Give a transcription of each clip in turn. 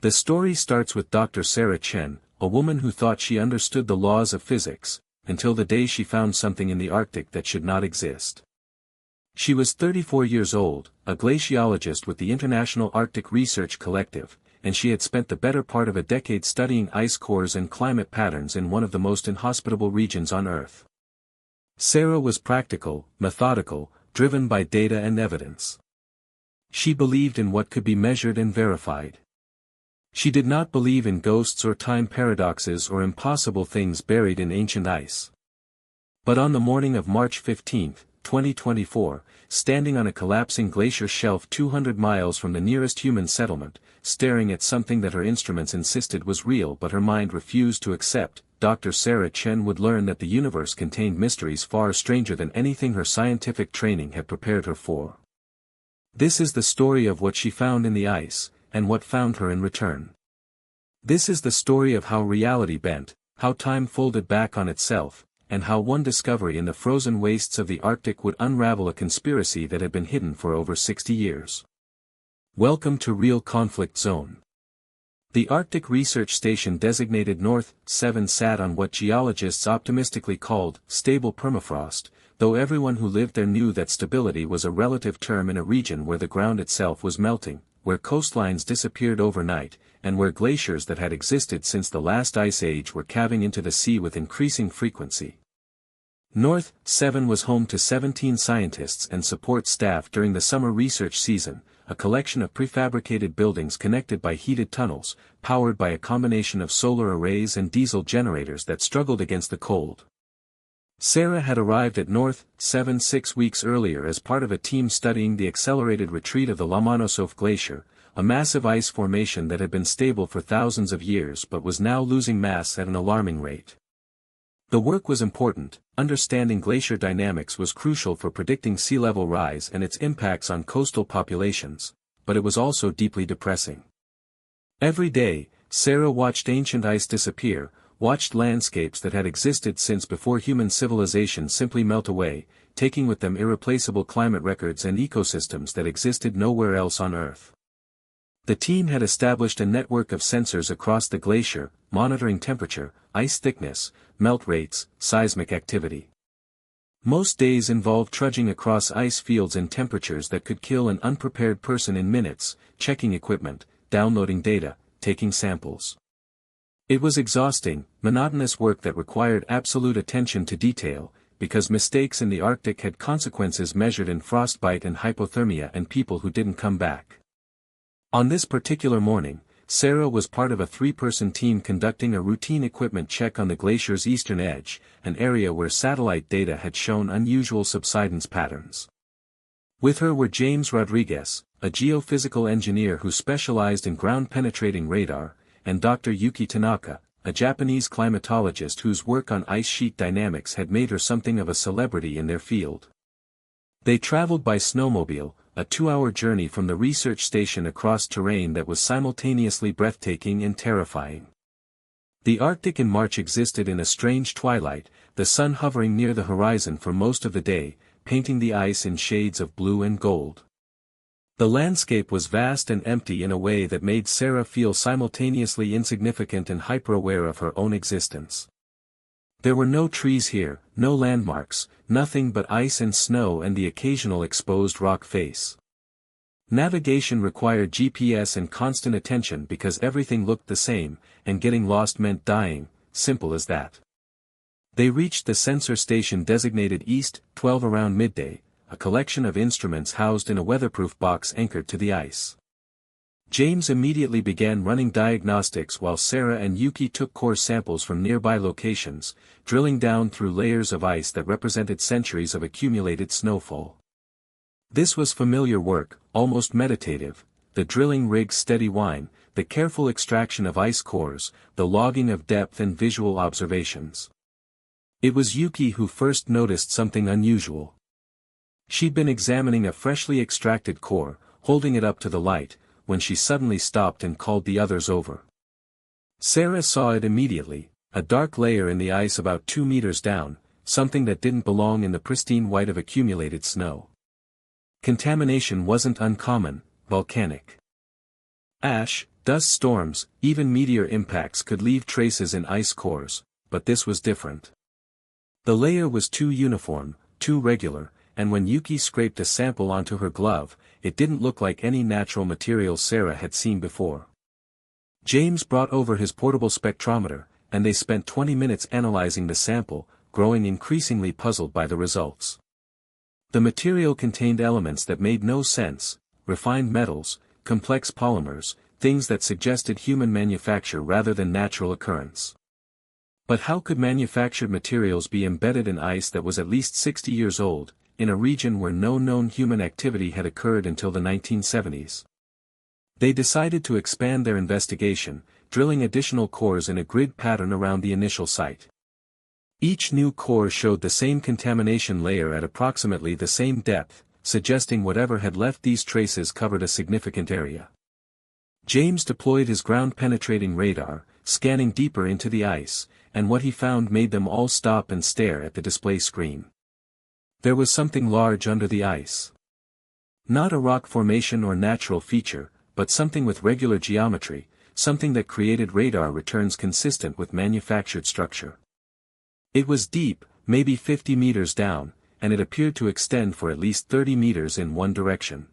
The story starts with Dr. Sarah Chen, a woman who thought she understood the laws of physics, until the day she found something in the Arctic that should not exist. She was 34 years old, a glaciologist with the International Arctic Research Collective, and she had spent the better part of a decade studying ice cores and climate patterns in one of the most inhospitable regions on Earth. Sarah was practical, methodical, driven by data and evidence. She believed in what could be measured and verified. She did not believe in ghosts or time paradoxes or impossible things buried in ancient ice. But on the morning of March 15, 2024, standing on a collapsing glacier shelf 200 miles from the nearest human settlement, staring at something that her instruments insisted was real but her mind refused to accept, Dr. Sarah Chen would learn that the universe contained mysteries far stranger than anything her scientific training had prepared her for. This is the story of what she found in the ice, and what found her in return. This is the story of how reality bent, how time folded back on itself, and how one discovery in the frozen wastes of the Arctic would unravel a conspiracy that had been hidden for over 60 years. Welcome to Real Conflict Zone. The Arctic Research Station designated North 7 sat on what geologists optimistically called stable permafrost, though everyone who lived there knew that stability was a relative term in a region where the ground itself was melting, where coastlines disappeared overnight, and where glaciers that had existed since the last ice age were calving into the sea with increasing frequency. North 7 was home to 17 scientists and support staff during the summer research season, a collection of prefabricated buildings connected by heated tunnels, powered by a combination of solar arrays and diesel generators that struggled against the cold. Sarah had arrived at North 7 6 weeks earlier as part of a team studying the accelerated retreat of the Lomonosov Glacier, a massive ice formation that had been stable for thousands of years but was now losing mass at an alarming rate. The work was important. Understanding glacier dynamics was crucial for predicting sea level rise and its impacts on coastal populations, but it was also deeply depressing. Every day, Sarah watched ancient ice disappear, watched landscapes that had existed since before human civilization simply melt away, taking with them irreplaceable climate records and ecosystems that existed nowhere else on Earth. The team had established a network of sensors across the glacier, monitoring temperature, ice thickness, melt rates, seismic activity. Most days involved trudging across ice fields in temperatures that could kill an unprepared person in minutes, checking equipment, downloading data, taking samples. It was exhausting, monotonous work that required absolute attention to detail, because mistakes in the Arctic had consequences measured in frostbite and hypothermia and people who didn't come back. On this particular morning, Sarah was part of a 3-person team conducting a routine equipment check on the glacier's eastern edge, an area where satellite data had shown unusual subsidence patterns. With her were James Rodriguez, a geophysical engineer who specialized in ground-penetrating radar, and Dr. Yuki Tanaka, a Japanese climatologist whose work on ice sheet dynamics had made her something of a celebrity in their field. They traveled by snowmobile, a 2-hour journey from the research station across terrain that was simultaneously breathtaking and terrifying. The Arctic in March existed in a strange twilight, the sun hovering near the horizon for most of the day, painting the ice in shades of blue and gold. The landscape was vast and empty in a way that made Sarah feel simultaneously insignificant and hyper-aware of her own existence. There were no trees here, no landmarks, nothing but ice and snow and the occasional exposed rock face. Navigation required GPS and constant attention because everything looked the same, and getting lost meant dying, simple as that. They reached the sensor station designated East 12 around midday, a collection of instruments housed in a weatherproof box anchored to the ice. James immediately began running diagnostics while Sarah and Yuki took core samples from nearby locations, drilling down through layers of ice that represented centuries of accumulated snowfall. This was familiar work, almost meditative, the drilling rig's steady whine, the careful extraction of ice cores, the logging of depth and visual observations. It was Yuki who first noticed something unusual. She'd been examining a freshly extracted core, holding it up to the light, when she suddenly stopped and called the others over. Sarah saw it immediately, a dark layer in the ice about 2 meters down, something that didn't belong in the pristine white of accumulated snow. Contamination wasn't uncommon, volcanic ash, Dust storms, even meteor impacts could leave traces in ice cores, but this was different. The layer was too uniform, too regular, and when Yuki scraped a sample onto her glove, it didn't look like any natural material Sarah had seen before. James brought over his portable spectrometer, and they spent 20 minutes analyzing the sample, growing increasingly puzzled by the results. The material contained elements that made no sense, refined metals, complex polymers, things that suggested human manufacture rather than natural occurrence. But how could manufactured materials be embedded in ice that was at least 60 years old, in a region where no known human activity had occurred until the 1970s? They decided to expand their investigation, drilling additional cores in a grid pattern around the initial site. Each new core showed the same contamination layer at approximately the same depth, suggesting whatever had left these traces covered a significant area. James deployed his ground-penetrating radar, scanning deeper into the ice, and what he found made them all stop and stare at the display screen. There was something large under the ice. Not a rock formation or natural feature, but something with regular geometry, something that created radar returns consistent with manufactured structure. It was deep, maybe 50 meters down, and it appeared to extend for at least 30 meters in one direction.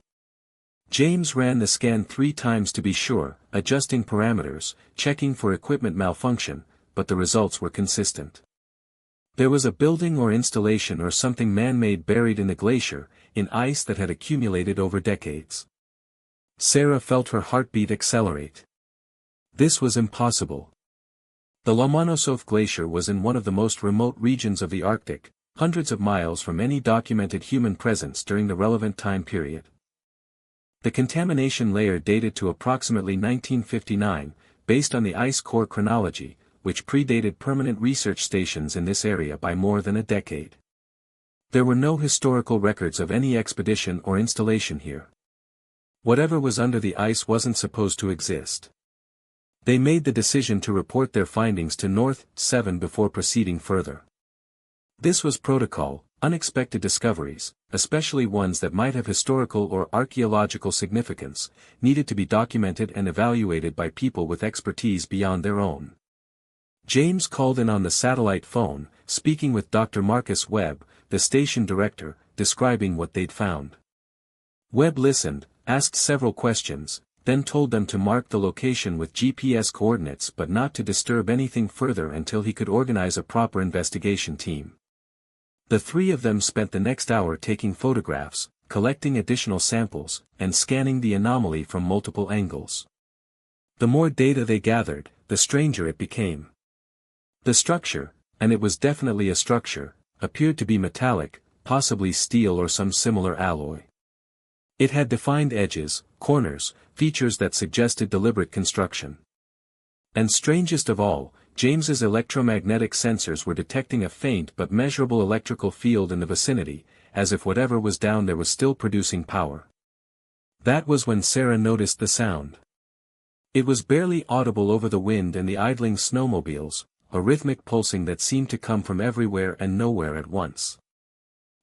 James ran the scan 3 times to be sure, adjusting parameters, checking for equipment malfunction, but the results were consistent. There was a building or installation or something man-made buried in the glacier, in ice that had accumulated over decades. Sarah felt her heartbeat accelerate. This was impossible. The Lomonosov Glacier was in one of the most remote regions of the Arctic, hundreds of miles from any documented human presence during the relevant time period. The contamination layer dated to approximately 1959, based on the ice core chronology, which predated permanent research stations in this area by more than a decade. There were no historical records of any expedition or installation here. Whatever was under the ice wasn't supposed to exist. They made the decision to report their findings to North 7 before proceeding further. This was protocol. Unexpected discoveries, especially ones that might have historical or archaeological significance, needed to be documented and evaluated by people with expertise beyond their own. James called in on the satellite phone, speaking with Dr. Marcus Webb, the station director, describing what they'd found. Webb listened, asked several questions, then told them to mark the location with GPS coordinates but not to disturb anything further until he could organize a proper investigation team. The 3 of them spent the next hour taking photographs, collecting additional samples, and scanning the anomaly from multiple angles. The more data they gathered, the stranger it became. The structure, and it was definitely a structure, appeared to be metallic, possibly steel or some similar alloy. It had defined edges, corners, features that suggested deliberate construction. And strangest of all, James's electromagnetic sensors were detecting a faint but measurable electrical field in the vicinity, as if whatever was down there was still producing power. That was when Sarah noticed the sound. It was barely audible over the wind and the idling snowmobiles, a rhythmic pulsing that seemed to come from everywhere and nowhere at once.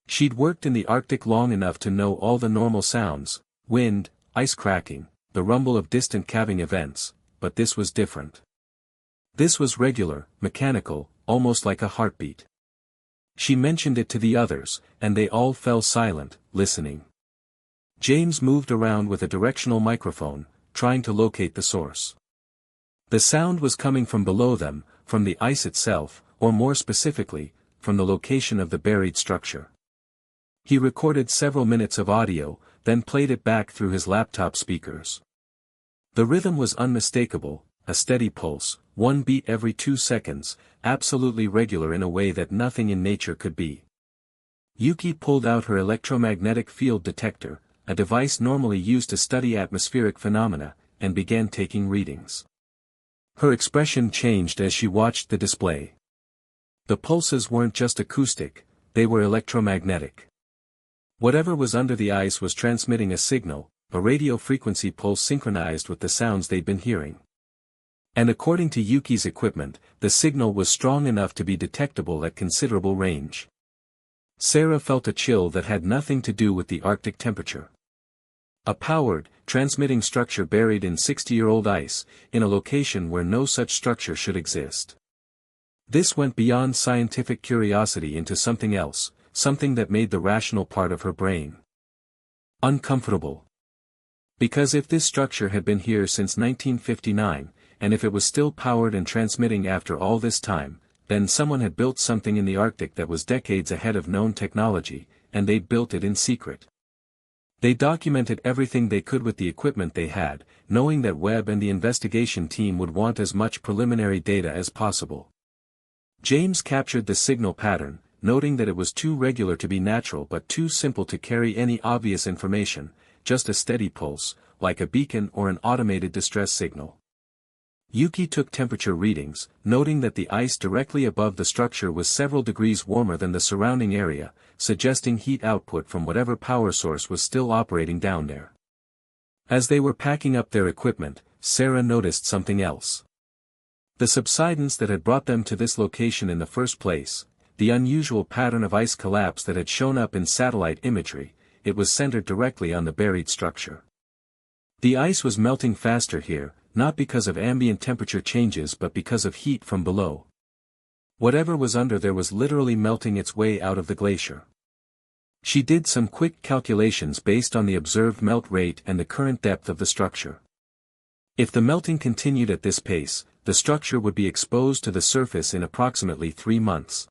She'd worked in the Arctic long enough to know all the normal sounds, wind, ice cracking, the rumble of distant calving events, but this was different. This was regular, mechanical, almost like a heartbeat. She mentioned it to the others, and they all fell silent, listening. James moved around with a directional microphone, trying to locate the source. The sound was coming from below them, from the ice itself, or more specifically, from the location of the buried structure. He recorded several minutes of audio, then played it back through his laptop speakers. The rhythm was unmistakable, a steady pulse, 1 beat every 2 seconds, absolutely regular in a way that nothing in nature could be. Yuki pulled out her electromagnetic field detector, a device normally used to study atmospheric phenomena, and began taking readings. Her expression changed as she watched the display. The pulses weren't just acoustic, they were electromagnetic. Whatever was under the ice was transmitting a signal, a radio frequency pulse synchronized with the sounds they'd been hearing. And according to Yuki's equipment, the signal was strong enough to be detectable at considerable range. Sarah felt a chill that had nothing to do with the Arctic temperature. A powered, transmitting structure buried in 60-year-old ice, in a location where no such structure should exist. This went beyond scientific curiosity into something else, something that made the rational part of her brain uncomfortable. Because if this structure had been here since 1959, and if it was still powered and transmitting after all this time, then someone had built something in the Arctic that was decades ahead of known technology, and they'd built it in secret. They documented everything they could with the equipment they had, knowing that Webb and the investigation team would want as much preliminary data as possible. James captured the signal pattern, noting that it was too regular to be natural but too simple to carry any obvious information, just a steady pulse, like a beacon or an automated distress signal. Yuki took temperature readings, noting that the ice directly above the structure was several degrees warmer than the surrounding area, suggesting heat output from whatever power source was still operating down there. As they were packing up their equipment, Sarah noticed something else. The subsidence that had brought them to this location in the first place, the unusual pattern of ice collapse that had shown up in satellite imagery, it was centered directly on the buried structure. The ice was melting faster here, not because of ambient temperature changes but because of heat from below. Whatever was under there was literally melting its way out of the glacier. She did some quick calculations based on the observed melt rate and the current depth of the structure. If the melting continued at this pace, the structure would be exposed to the surface in approximately 3 months.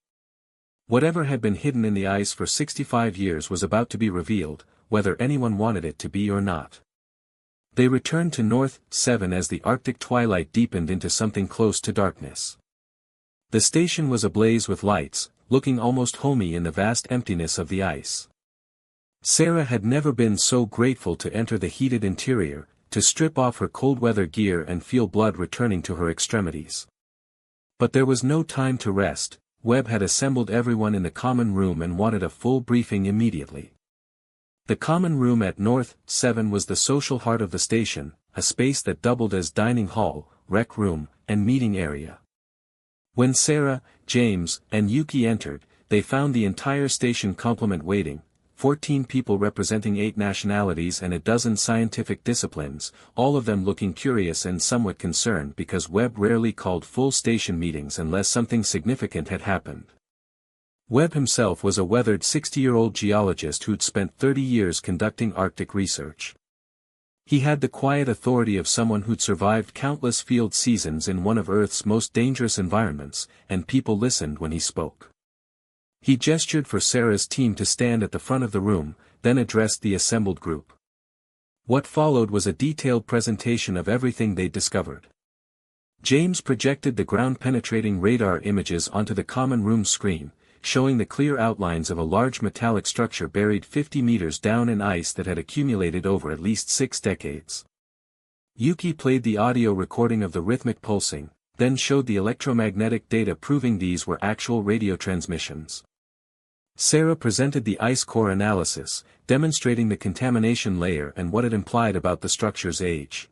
Whatever had been hidden in the ice for 65 years was about to be revealed, whether anyone wanted it to be or not. They returned to North 7 as the Arctic twilight deepened into something close to darkness. The station was ablaze with lights, looking almost homey in the vast emptiness of the ice. Sarah had never been so grateful to enter the heated interior, to strip off her cold-weather gear and feel blood returning to her extremities. But there was no time to rest. Webb had assembled everyone in the common room and wanted a full briefing immediately. The common room at North 7 was the social heart of the station, a space that doubled as dining hall, rec room, and meeting area. When Sarah, James, and Yuki entered, they found the entire station complement waiting, 14 people representing 8 nationalities and a dozen scientific disciplines, all of them looking curious and somewhat concerned because Webb rarely called full station meetings unless something significant had happened. Webb himself was a weathered 60-year-old geologist who'd spent 30 years conducting Arctic research. He had the quiet authority of someone who'd survived countless field seasons in one of Earth's most dangerous environments, and people listened when he spoke. He gestured for Sarah's team to stand at the front of the room, then addressed the assembled group. What followed was a detailed presentation of everything they'd discovered. James projected the ground-penetrating radar images onto the common room screen, showing the clear outlines of a large metallic structure buried 50 meters down in ice that had accumulated over at least 6 decades. Yuki played the audio recording of the rhythmic pulsing, then showed the electromagnetic data proving these were actual radio transmissions. Sarah presented the ice core analysis, demonstrating the contamination layer and what it implied about the structure's age.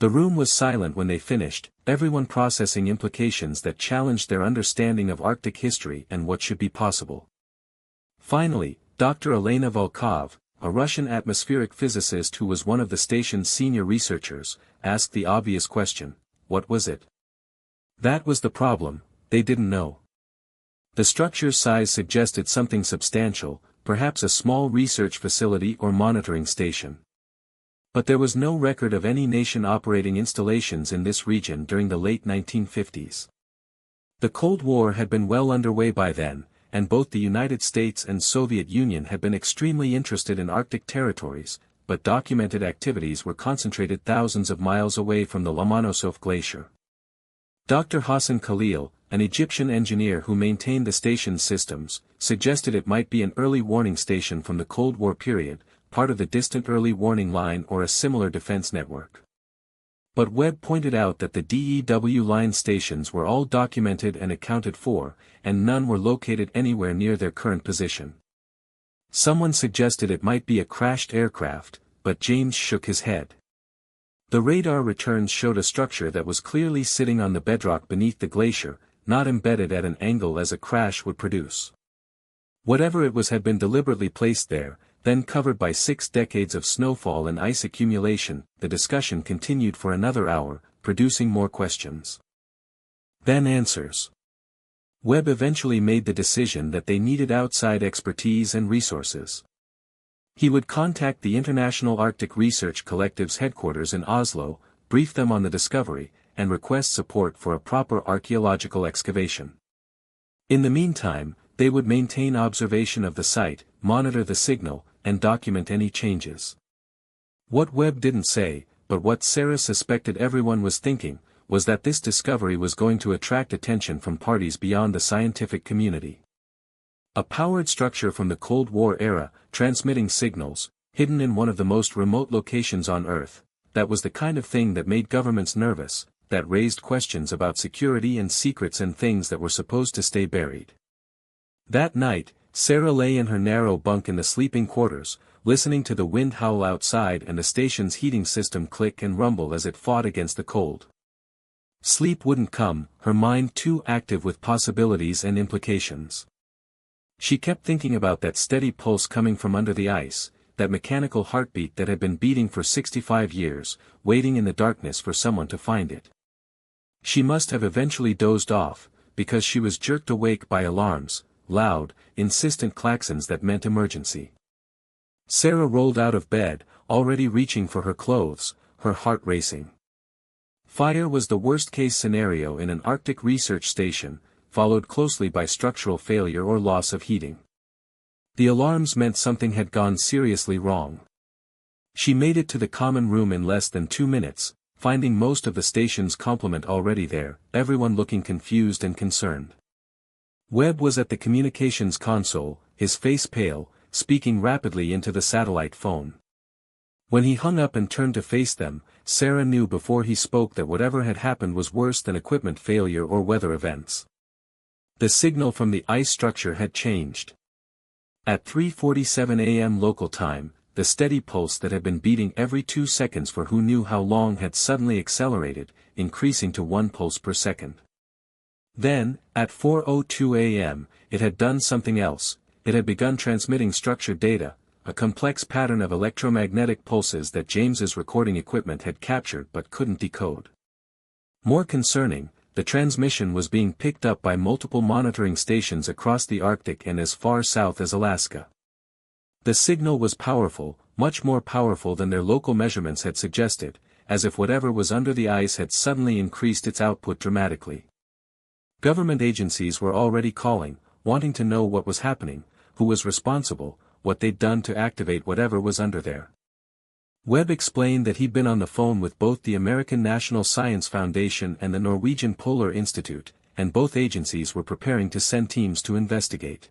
The room was silent when they finished, everyone processing implications that challenged their understanding of Arctic history and what should be possible. Finally, Dr. Elena Volkov, a Russian atmospheric physicist who was one of the station's senior researchers, asked the obvious question: what was it? That was the problem, they didn't know. The structure's size suggested something substantial, perhaps a small research facility or monitoring station. But there was no record of any nation operating installations in this region during the late 1950s. The Cold War had been well underway by then, and both the United States and Soviet Union had been extremely interested in Arctic territories, but documented activities were concentrated thousands of miles away from the Lomonosov Glacier. Dr. Hassan Khalil, an Egyptian engineer who maintained the station's systems, suggested it might be an early warning station from the Cold War period, part of the distant early warning line or a similar defense network. But Webb pointed out that the DEW line stations were all documented and accounted for, and none were located anywhere near their current position. Someone suggested it might be a crashed aircraft, but James shook his head. The radar returns showed a structure that was clearly sitting on the bedrock beneath the glacier, not embedded at an angle as a crash would produce. Whatever it was had been deliberately placed there, then covered by 6 decades of snowfall and ice accumulation. The discussion continued for another hour, producing more questions. Then answers. Webb eventually made the decision that they needed outside expertise and resources. He would contact the International Arctic Research Collective's headquarters in Oslo, brief them on the discovery, and request support for a proper archaeological excavation. In the meantime, they would maintain observation of the site, monitor the signal, and document any changes. What Webb didn't say, but what Sarah suspected everyone was thinking, was that this discovery was going to attract attention from parties beyond the scientific community. A powered structure from the Cold War era, transmitting signals, hidden in one of the most remote locations on Earth, that was the kind of thing that made governments nervous, that raised questions about security and secrets and things that were supposed to stay buried. That night, Sarah lay in her narrow bunk in the sleeping quarters, listening to the wind howl outside and the station's heating system click and rumble as it fought against the cold. Sleep wouldn't come, her mind too active with possibilities and implications. She kept thinking about that steady pulse coming from under the ice, that mechanical heartbeat that had been beating for 65 years, waiting in the darkness for someone to find it. She must have eventually dozed off, because she was jerked awake by alarms, loud, insistent klaxons that meant emergency. Sarah rolled out of bed, already reaching for her clothes, her heart racing. Fire was the worst-case scenario in an Arctic research station, followed closely by structural failure or loss of heating. The alarms meant something had gone seriously wrong. She made it to the common room in less than 2 minutes, finding most of the station's complement already there, everyone looking confused and concerned. Webb was at the communications console, his face pale, speaking rapidly into the satellite phone. When he hung up and turned to face them, Sarah knew before he spoke that whatever had happened was worse than equipment failure or weather events. The signal from the ice structure had changed. At 3:47 a.m. local time, the steady pulse that had been beating every 2 seconds for who knew how long had suddenly accelerated, increasing to 1 pulse per second. Then, at 4:02 a.m., it had done something else. It had begun transmitting structured data, a complex pattern of electromagnetic pulses that James's recording equipment had captured but couldn't decode. More concerning, the transmission was being picked up by multiple monitoring stations across the Arctic and as far south as Alaska. The signal was powerful, much more powerful than their local measurements had suggested, as if whatever was under the ice had suddenly increased its output dramatically. Government agencies were already calling, wanting to know what was happening, who was responsible, what they'd done to activate whatever was under there. Webb explained that he'd been on the phone with both the American National Science Foundation and the Norwegian Polar Institute, and both agencies were preparing to send teams to investigate.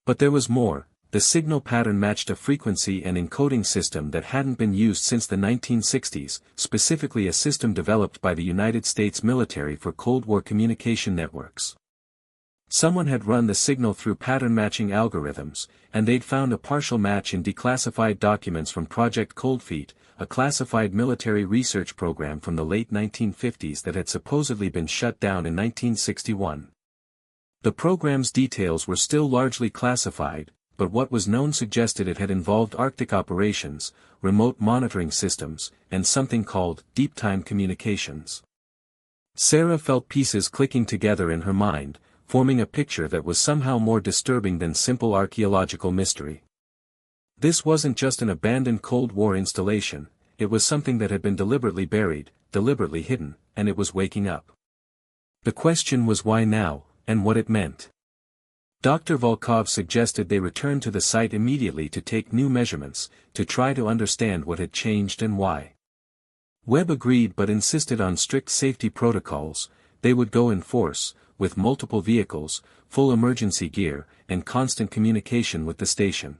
But there was more. The signal pattern matched a frequency and encoding system that hadn't been used since the 1960s, specifically a system developed by the United States military for Cold War communication networks. Someone had run the signal through pattern-matching algorithms, and they'd found a partial match in declassified documents from Project Cold Feet, a classified military research program from the late 1950s that had supposedly been shut down in 1961. The program's details were still largely classified, but what was known suggested it had involved Arctic operations, remote monitoring systems, and something called deep-time communications. Sarah felt pieces clicking together in her mind, forming a picture that was somehow more disturbing than simple archaeological mystery. This wasn't just an abandoned Cold War installation, it was something that had been deliberately buried, deliberately hidden, and it was waking up. The question was why now, and what it meant. Dr. Volkov suggested they return to the site immediately to take new measurements, to try to understand what had changed and why. Webb agreed but insisted on strict safety protocols. They would go in force, with multiple vehicles, full emergency gear, and constant communication with the station.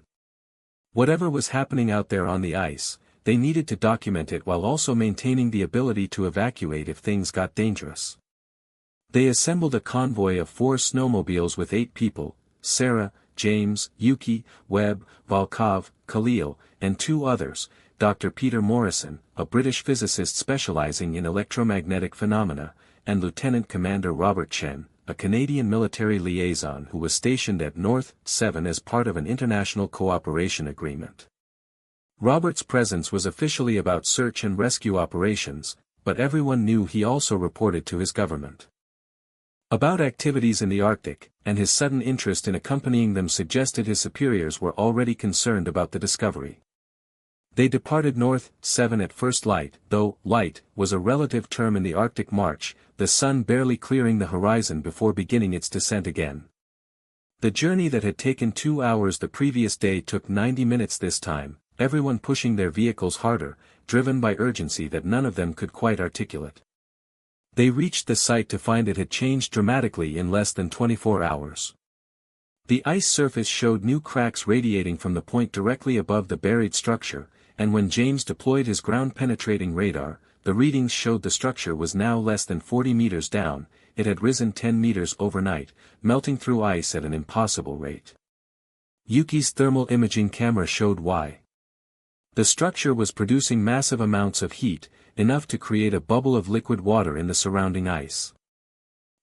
Whatever was happening out there on the ice, they needed to document it while also maintaining the ability to evacuate if things got dangerous. They assembled a convoy of 4 snowmobiles with 8 people, Sarah, James, Yuki, Webb, Volkov, Khalil, and 2 others, Dr. Peter Morrison, a British physicist specializing in electromagnetic phenomena, and Lieutenant Commander Robert Chen, a Canadian military liaison who was stationed at North 7 as part of an international cooperation agreement. Robert's presence was officially about search and rescue operations, but everyone knew he also reported to his government. About activities in the Arctic, and his sudden interest in accompanying them suggested his superiors were already concerned about the discovery. They departed North 7 at first light, though light was a relative term in the Arctic March, the sun barely clearing the horizon before beginning its descent again. The journey that had taken 2 hours the previous day took 90 minutes this time, everyone pushing their vehicles harder, driven by urgency that none of them could quite articulate. They reached the site to find it had changed dramatically in less than 24 hours. The ice surface showed new cracks radiating from the point directly above the buried structure, and when James deployed his ground-penetrating radar, the readings showed the structure was now less than 40 meters down. It had risen 10 meters overnight, melting through ice at an impossible rate. Yuki's thermal imaging camera showed why. The structure was producing massive amounts of heat, enough to create a bubble of liquid water in the surrounding ice.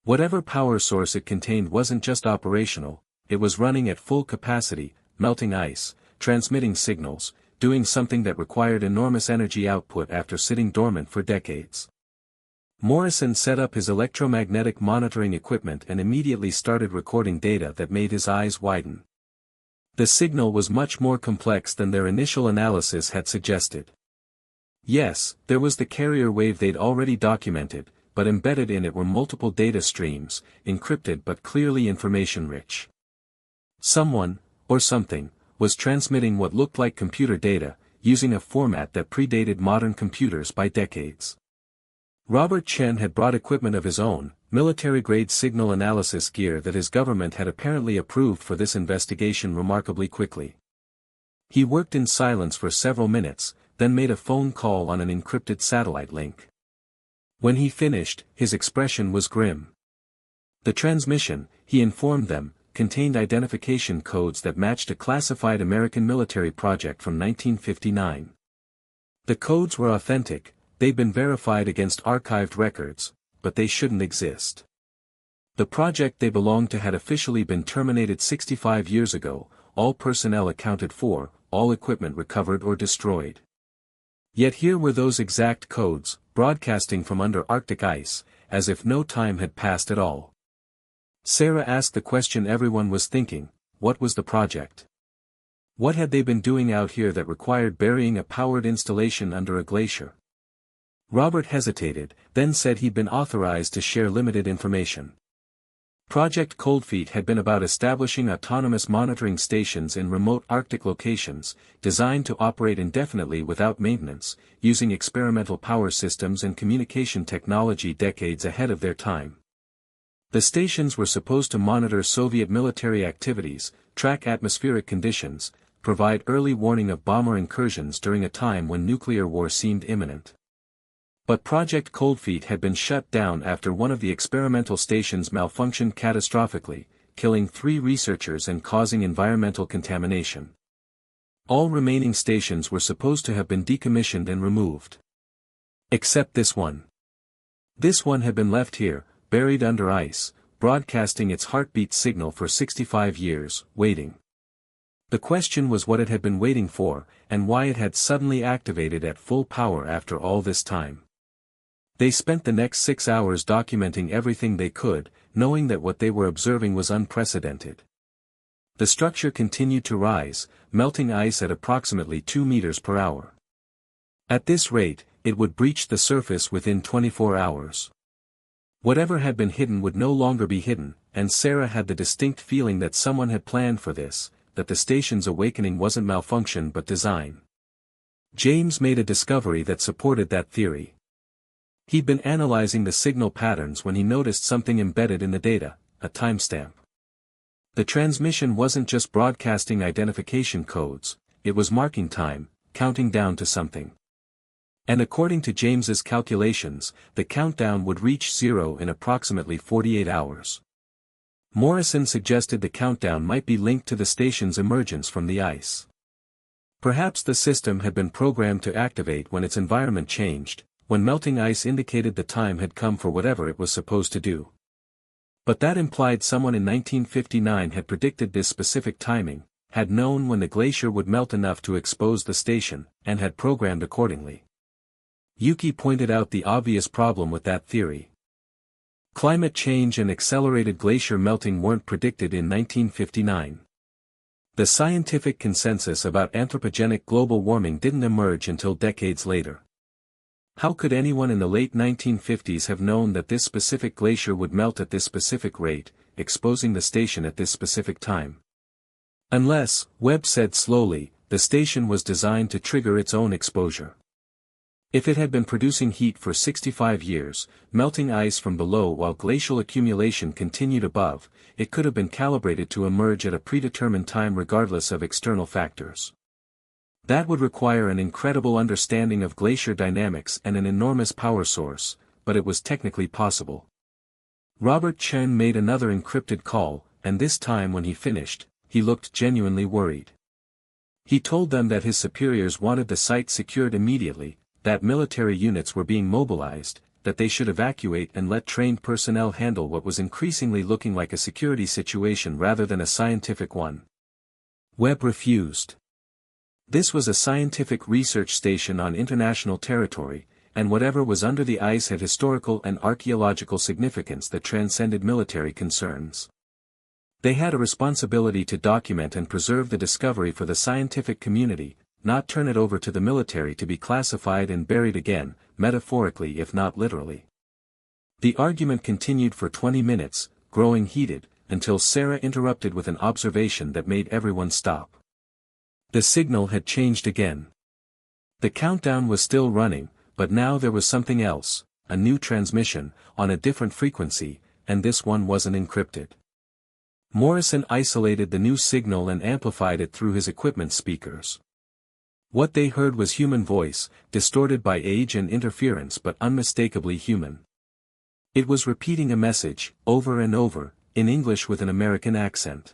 Whatever power source it contained wasn't just operational, it was running at full capacity, melting ice, transmitting signals, doing something that required enormous energy output after sitting dormant for decades. Morrison set up his electromagnetic monitoring equipment and immediately started recording data that made his eyes widen. The signal was much more complex than their initial analysis had suggested. Yes, there was the carrier wave they'd already documented, but embedded in it were multiple data streams, encrypted but clearly information-rich. Someone, or something, was transmitting what looked like computer data, using a format that predated modern computers by decades. Robert Chen had brought equipment of his own, military-grade signal analysis gear that his government had apparently approved for this investigation remarkably quickly. He worked in silence for several minutes, then made a phone call on an encrypted satellite link. When he finished, his expression was grim. The transmission, he informed them, contained identification codes that matched a classified American military project from 1959. The codes were authentic, they'd been verified against archived records, but they shouldn't exist. The project they belonged to had officially been terminated 65 years ago, all personnel accounted for, all equipment recovered or destroyed. Yet here were those exact codes, broadcasting from under Arctic ice, as if no time had passed at all. Sarah asked the question everyone was thinking: what was the project? What had they been doing out here that required burying a powered installation under a glacier? Robert hesitated, then said he'd been authorized to share limited information. Project Coldfeet had been about establishing autonomous monitoring stations in remote Arctic locations, designed to operate indefinitely without maintenance, using experimental power systems and communication technology decades ahead of their time. The stations were supposed to monitor Soviet military activities, track atmospheric conditions, provide early warning of bomber incursions during a time when nuclear war seemed imminent. But Project Coldfeet had been shut down after one of the experimental stations malfunctioned catastrophically, killing 3 researchers and causing environmental contamination. All remaining stations were supposed to have been decommissioned and removed. Except this one. This one had been left here, buried under ice, broadcasting its heartbeat signal for 65 years, waiting. The question was what it had been waiting for, and why it had suddenly activated at full power after all this time. They spent the next 6 hours documenting everything they could, knowing that what they were observing was unprecedented. The structure continued to rise, melting ice at approximately 2 meters per hour. At this rate, it would breach the surface within 24 hours. Whatever had been hidden would no longer be hidden, and Sarah had the distinct feeling that someone had planned for this, that the station's awakening wasn't malfunction but design. James made a discovery that supported that theory. He'd been analyzing the signal patterns when he noticed something embedded in the data, a timestamp. The transmission wasn't just broadcasting identification codes, it was marking time, counting down to something. And according to James's calculations, the countdown would reach 0 in approximately 48 hours. Morrison suggested the countdown might be linked to the station's emergence from the ice. Perhaps the system had been programmed to activate when its environment changed, when melting ice indicated the time had come for whatever it was supposed to do. But that implied someone in 1959 had predicted this specific timing, had known when the glacier would melt enough to expose the station, and had programmed accordingly. Yuki pointed out the obvious problem with that theory. Climate change and accelerated glacier melting weren't predicted in 1959. The scientific consensus about anthropogenic global warming didn't emerge until decades later. How could anyone in the late 1950s have known that this specific glacier would melt at this specific rate, exposing the station at this specific time? Unless, Webb said slowly, the station was designed to trigger its own exposure. If it had been producing heat for 65 years, melting ice from below while glacial accumulation continued above, it could have been calibrated to emerge at a predetermined time regardless of external factors. That would require an incredible understanding of glacier dynamics and an enormous power source, but it was technically possible. Robert Chen made another encrypted call, and this time when he finished, he looked genuinely worried. He told them that his superiors wanted the site secured immediately, that military units were being mobilized, that they should evacuate and let trained personnel handle what was increasingly looking like a security situation rather than a scientific one. Webb refused. This was a scientific research station on international territory, and whatever was under the ice had historical and archaeological significance that transcended military concerns. They had a responsibility to document and preserve the discovery for the scientific community, not turn it over to the military to be classified and buried again, metaphorically if not literally. The argument continued for 20 minutes, growing heated, until Sarah interrupted with an observation that made everyone stop. The signal had changed again. The countdown was still running, but now there was something else, a new transmission, on a different frequency, and this one wasn't encrypted. Morrison isolated the new signal and amplified it through his equipment speakers. What they heard was human voice, distorted by age and interference but unmistakably human. It was repeating a message, over and over, in English with an American accent.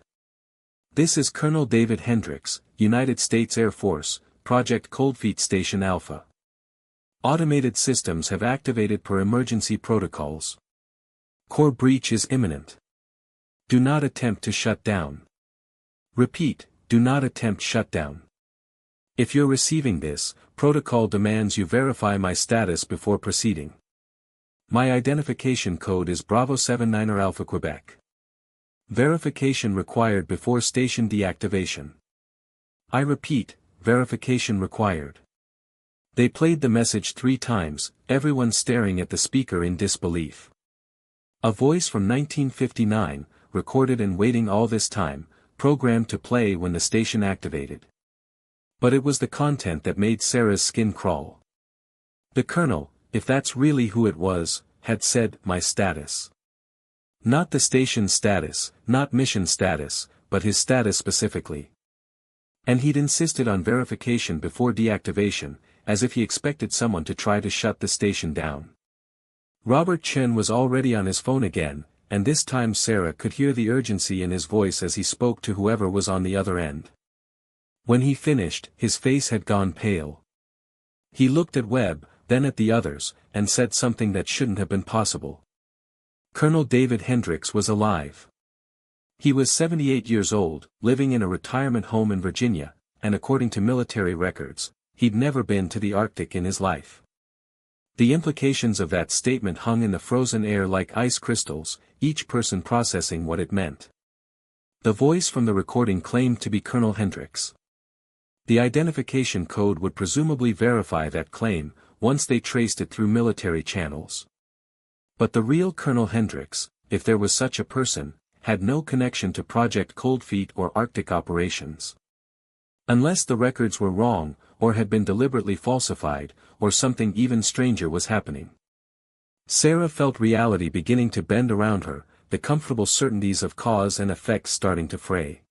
This is Colonel David Hendricks, United States Air Force, Project Cold Feet Station Alpha. Automated systems have activated per emergency protocols. Core breach is imminent. Do not attempt to shut down. Repeat, do not attempt shutdown. If you're receiving this, protocol demands you verify my status before proceeding. My identification code is Bravo 79er Alpha Quebec. Verification required before station deactivation. I repeat, verification required. They played the message 3 times, everyone staring at the speaker in disbelief. A voice from 1959, recorded and waiting all this time, programmed to play when the station activated. But it was the content that made Sarah's skin crawl. The colonel, if that's really who it was, had said, my status. Not the station's status, not mission status, but his status specifically. And he'd insisted on verification before deactivation, as if he expected someone to try to shut the station down. Robert Chen was already on his phone again, and this time Sarah could hear the urgency in his voice as he spoke to whoever was on the other end. When he finished, his face had gone pale. He looked at Webb, then at the others, and said something that shouldn't have been possible. Colonel David Hendricks was alive. He was 78 years old, living in a retirement home in Virginia, and according to military records, he'd never been to the Arctic in his life. The implications of that statement hung in the frozen air like ice crystals, each person processing what it meant. The voice from the recording claimed to be Colonel Hendricks. The identification code would presumably verify that claim, once they traced it through military channels. But the real Colonel Hendricks, if there was such a person, had no connection to Project Cold Feet or Arctic operations. Unless the records were wrong, or had been deliberately falsified, or something even stranger was happening. Sarah felt reality beginning to bend around her, the comfortable certainties of cause and effect starting to fray.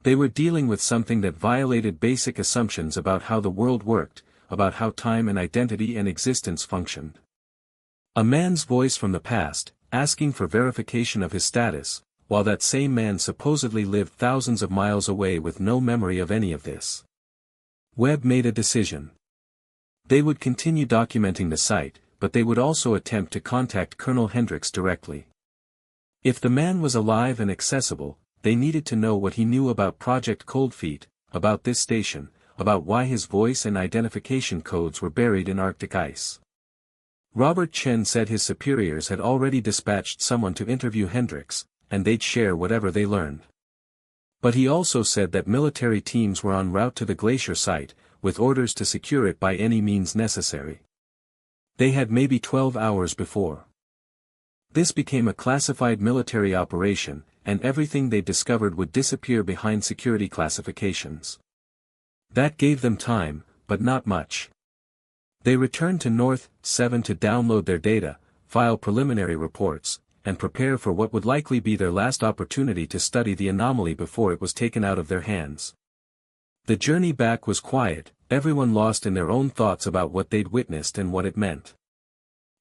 They were dealing with something that violated basic assumptions about how the world worked, about how time and identity and existence functioned. A man's voice from the past, asking for verification of his status, while that same man supposedly lived thousands of miles away with no memory of any of this. Webb made a decision. They would continue documenting the site, but they would also attempt to contact Colonel Hendricks directly. If the man was alive and accessible, they needed to know what he knew about Project Cold Feet, about this station, about why his voice and identification codes were buried in Arctic ice. Robert Chen said his superiors had already dispatched someone to interview Hendricks, and they'd share whatever they learned. But he also said that military teams were en route to the glacier site, with orders to secure it by any means necessary. They had maybe 12 hours before. This became a classified military operation, and everything they discovered would disappear behind security classifications. That gave them time, but not much. They returned to North 7 to download their data, file preliminary reports, and prepare for what would likely be their last opportunity to study the anomaly before it was taken out of their hands. The journey back was quiet, everyone lost in their own thoughts about what they'd witnessed and what it meant.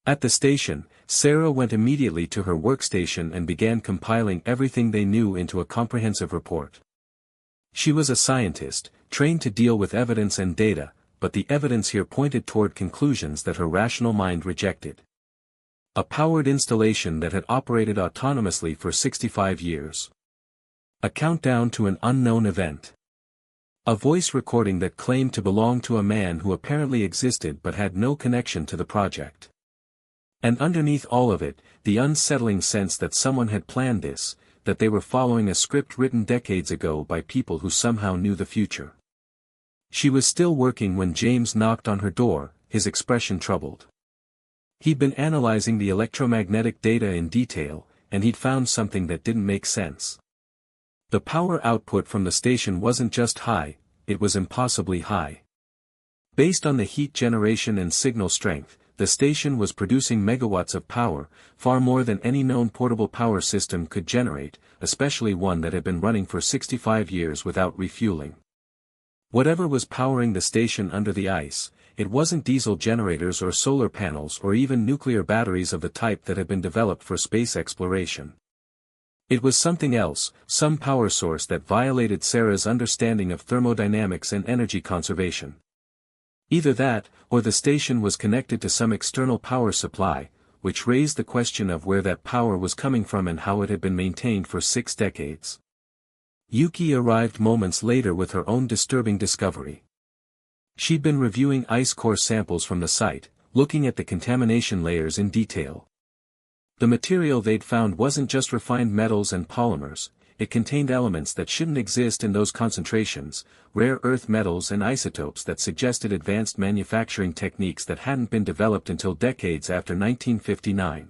At the station, Sarah went immediately to her workstation and began compiling everything they knew into a comprehensive report. She was a scientist, trained to deal with evidence and data, but the evidence here pointed toward conclusions that her rational mind rejected. A powered installation that had operated autonomously for 65 years. A countdown to an unknown event. A voice recording that claimed to belong to a man who apparently existed but had no connection to the project. And underneath all of it, the unsettling sense that someone had planned this, that they were following a script written decades ago by people who somehow knew the future. She was still working when James knocked on her door, his expression troubled. He'd been analyzing the electromagnetic data in detail, and he'd found something that didn't make sense. The power output from the station wasn't just high, it was impossibly high. Based on the heat generation and signal strength, the station was producing megawatts of power, far more than any known portable power system could generate, especially one that had been running for 65 years without refueling. Whatever was powering the station under the ice, it wasn't diesel generators or solar panels or even nuclear batteries of the type that had been developed for space exploration. It was something else, some power source that violated Sarah's understanding of thermodynamics and energy conservation. Either that, or the station was connected to some external power supply, which raised the question of where that power was coming from and how it had been maintained for 6 decades. Yuki arrived moments later with her own disturbing discovery. She'd been reviewing ice core samples from the site, looking at the contamination layers in detail. The material they'd found wasn't just refined metals and polymers, it contained elements that shouldn't exist in those concentrations, rare earth metals and isotopes that suggested advanced manufacturing techniques that hadn't been developed until decades after 1959.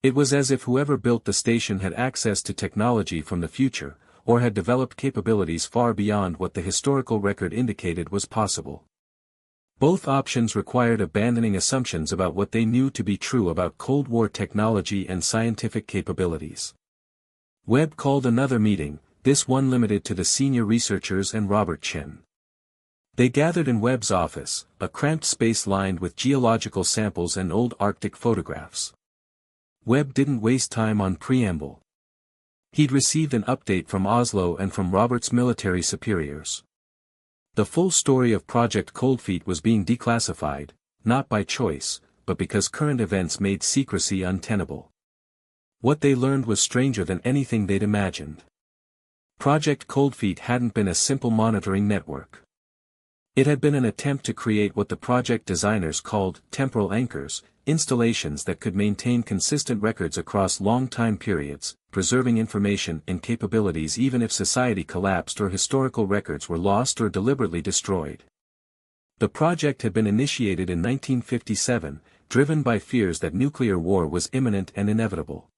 It was as if whoever built the station had access to technology from the future, or had developed capabilities far beyond what the historical record indicated was possible. Both options required abandoning assumptions about what they knew to be true about Cold War technology and scientific capabilities. Webb called another meeting, this one limited to the senior researchers and Robert Chen. They gathered in Webb's office, a cramped space lined with geological samples and old Arctic photographs. Webb didn't waste time on preamble. He'd received an update from Oslo and from Robert's military superiors. The full story of Project Cold Feet was being declassified, not by choice, but because current events made secrecy untenable. What they learned was stranger than anything they'd imagined. Project Cold Feet hadn't been a simple monitoring network. It had been an attempt to create what the project designers called temporal anchors, installations that could maintain consistent records across long time periods, preserving information and capabilities even if society collapsed or historical records were lost or deliberately destroyed. The project had been initiated in 1957, driven by fears that nuclear war was imminent and inevitable.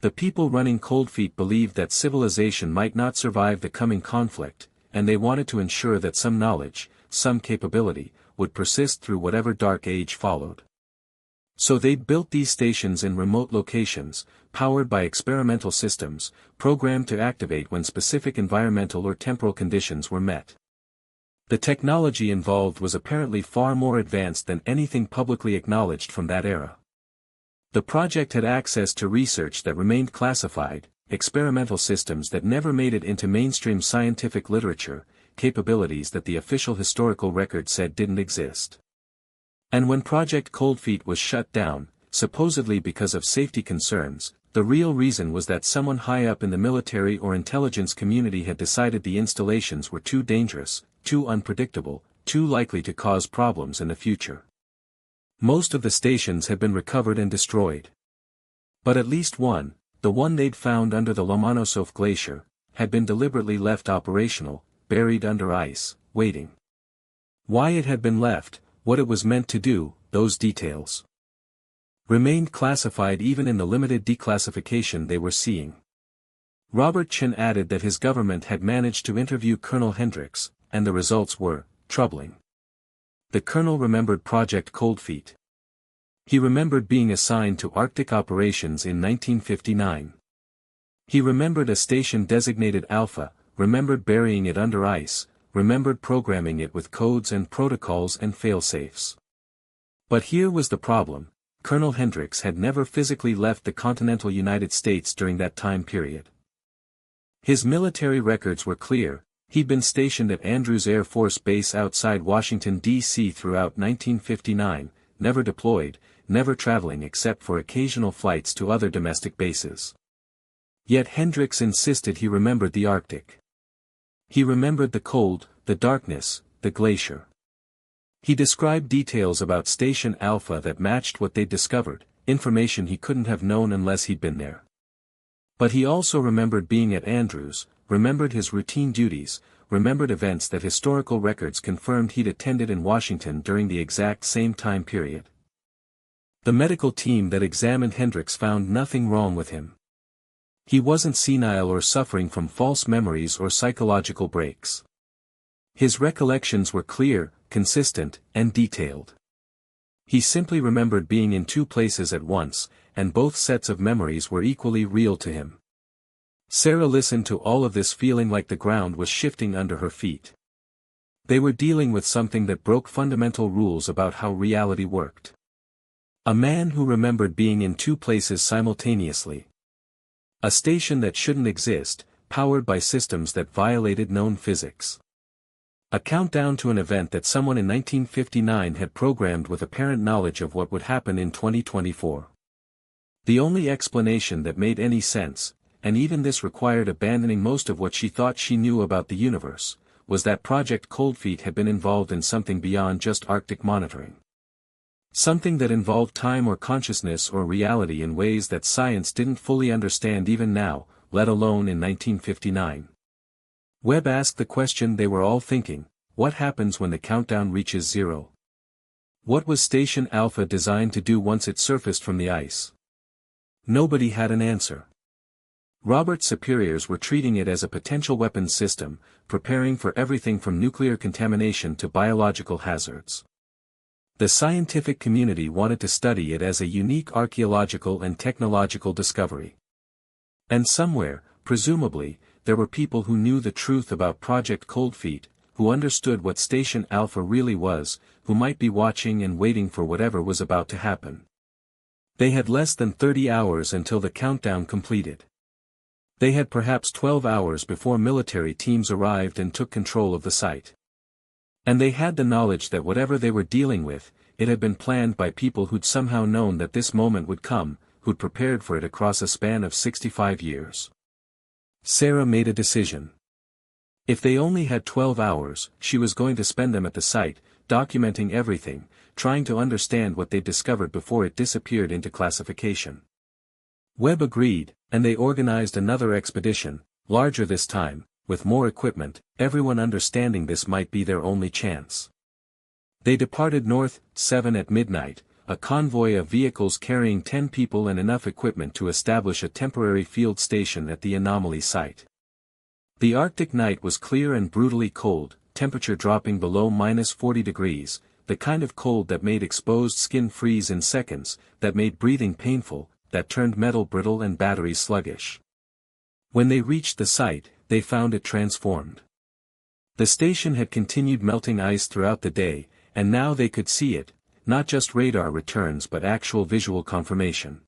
The people running Cold Feet believed that civilization might not survive the coming conflict, and they wanted to ensure that some knowledge, some capability, would persist through whatever dark age followed. So they'd built these stations in remote locations, powered by experimental systems, programmed to activate when specific environmental or temporal conditions were met. The technology involved was apparently far more advanced than anything publicly acknowledged from that era. The project had access to research that remained classified, experimental systems that never made it into mainstream scientific literature, capabilities that the official historical record said didn't exist. And when Project Cold Feet was shut down, supposedly because of safety concerns, The real reason was that someone high up in the military or intelligence community had decided the installations were too dangerous, too unpredictable, too likely to cause problems in the future. Most of the stations had been recovered and destroyed. But at least one, the one they'd found under the Lomonosov Glacier, had been deliberately left operational, buried under ice, waiting. Why it had been left, what it was meant to do, those details remained classified even in the limited declassification they were seeing. Robert Chen added that his government had managed to interview Colonel Hendricks, and the results were troubling. The colonel remembered Project Cold Feet. He remembered being assigned to Arctic operations in 1959. He remembered a station designated Alpha, remembered burying it under ice, remembered programming it with codes and protocols and failsafes. But here was the problem: Colonel Hendricks had never physically left the continental United States during that time period. His military records were clear. He'd been stationed at Andrews Air Force Base outside Washington, D.C. throughout 1959, never deployed, never traveling except for occasional flights to other domestic bases. Yet Hendricks insisted he remembered the Arctic. He remembered the cold, the darkness, the glacier. He described details about Station Alpha that matched what they'd discovered, information he couldn't have known unless he'd been there. But he also remembered being at Andrews, remembered his routine duties, remembered events that historical records confirmed he'd attended in Washington during the exact same time period. The medical team that examined Hendricks found nothing wrong with him. He wasn't senile or suffering from false memories or psychological breaks. His recollections were clear, consistent, and detailed. He simply remembered being in two places at once, and both sets of memories were equally real to him. Sarah listened to all of this feeling like the ground was shifting under her feet. They were dealing with something that broke fundamental rules about how reality worked. A man who remembered being in two places simultaneously. A station that shouldn't exist, powered by systems that violated known physics. A countdown to an event that someone in 1959 had programmed with apparent knowledge of what would happen in 2024. The only explanation that made any sense, and even this required abandoning most of what she thought she knew about the universe, was that Project Cold Feet had been involved in something beyond just Arctic monitoring. Something that involved time or consciousness or reality in ways that science didn't fully understand even now, let alone in 1959. Webb asked the question they were all thinking: what happens when the countdown reaches zero? What was Station Alpha designed to do once it surfaced from the ice? Nobody had an answer. Robert's superiors were treating it as a potential weapons system, preparing for everything from nuclear contamination to biological hazards. The scientific community wanted to study it as a unique archaeological and technological discovery. And somewhere, presumably, there were people who knew the truth about Project Cold Feet, who understood what Station Alpha really was, who might be watching and waiting for whatever was about to happen. They had less than 30 hours until the countdown completed. They had perhaps 12 hours before military teams arrived and took control of the site. And they had the knowledge that whatever they were dealing with, it had been planned by people who'd somehow known that this moment would come, who'd prepared for it across a span of 65 years. Sarah made a decision. If they only had 12 hours, she was going to spend them at the site, documenting everything, trying to understand what they'd discovered before it disappeared into classification. Webb agreed, and they organized another expedition, larger this time, with more equipment, everyone understanding this might be their only chance. They departed North 7 at midnight, a convoy of vehicles carrying 10 people and enough equipment to establish a temporary field station at the anomaly site. The Arctic night was clear and brutally cold, temperature dropping below -40 degrees, the kind of cold that made exposed skin freeze in seconds, that made breathing painful, that turned metal brittle and batteries sluggish. When they reached the site, they found it transformed. The station had continued melting ice throughout the day, and now they could see it, not just radar returns but actual visual confirmation.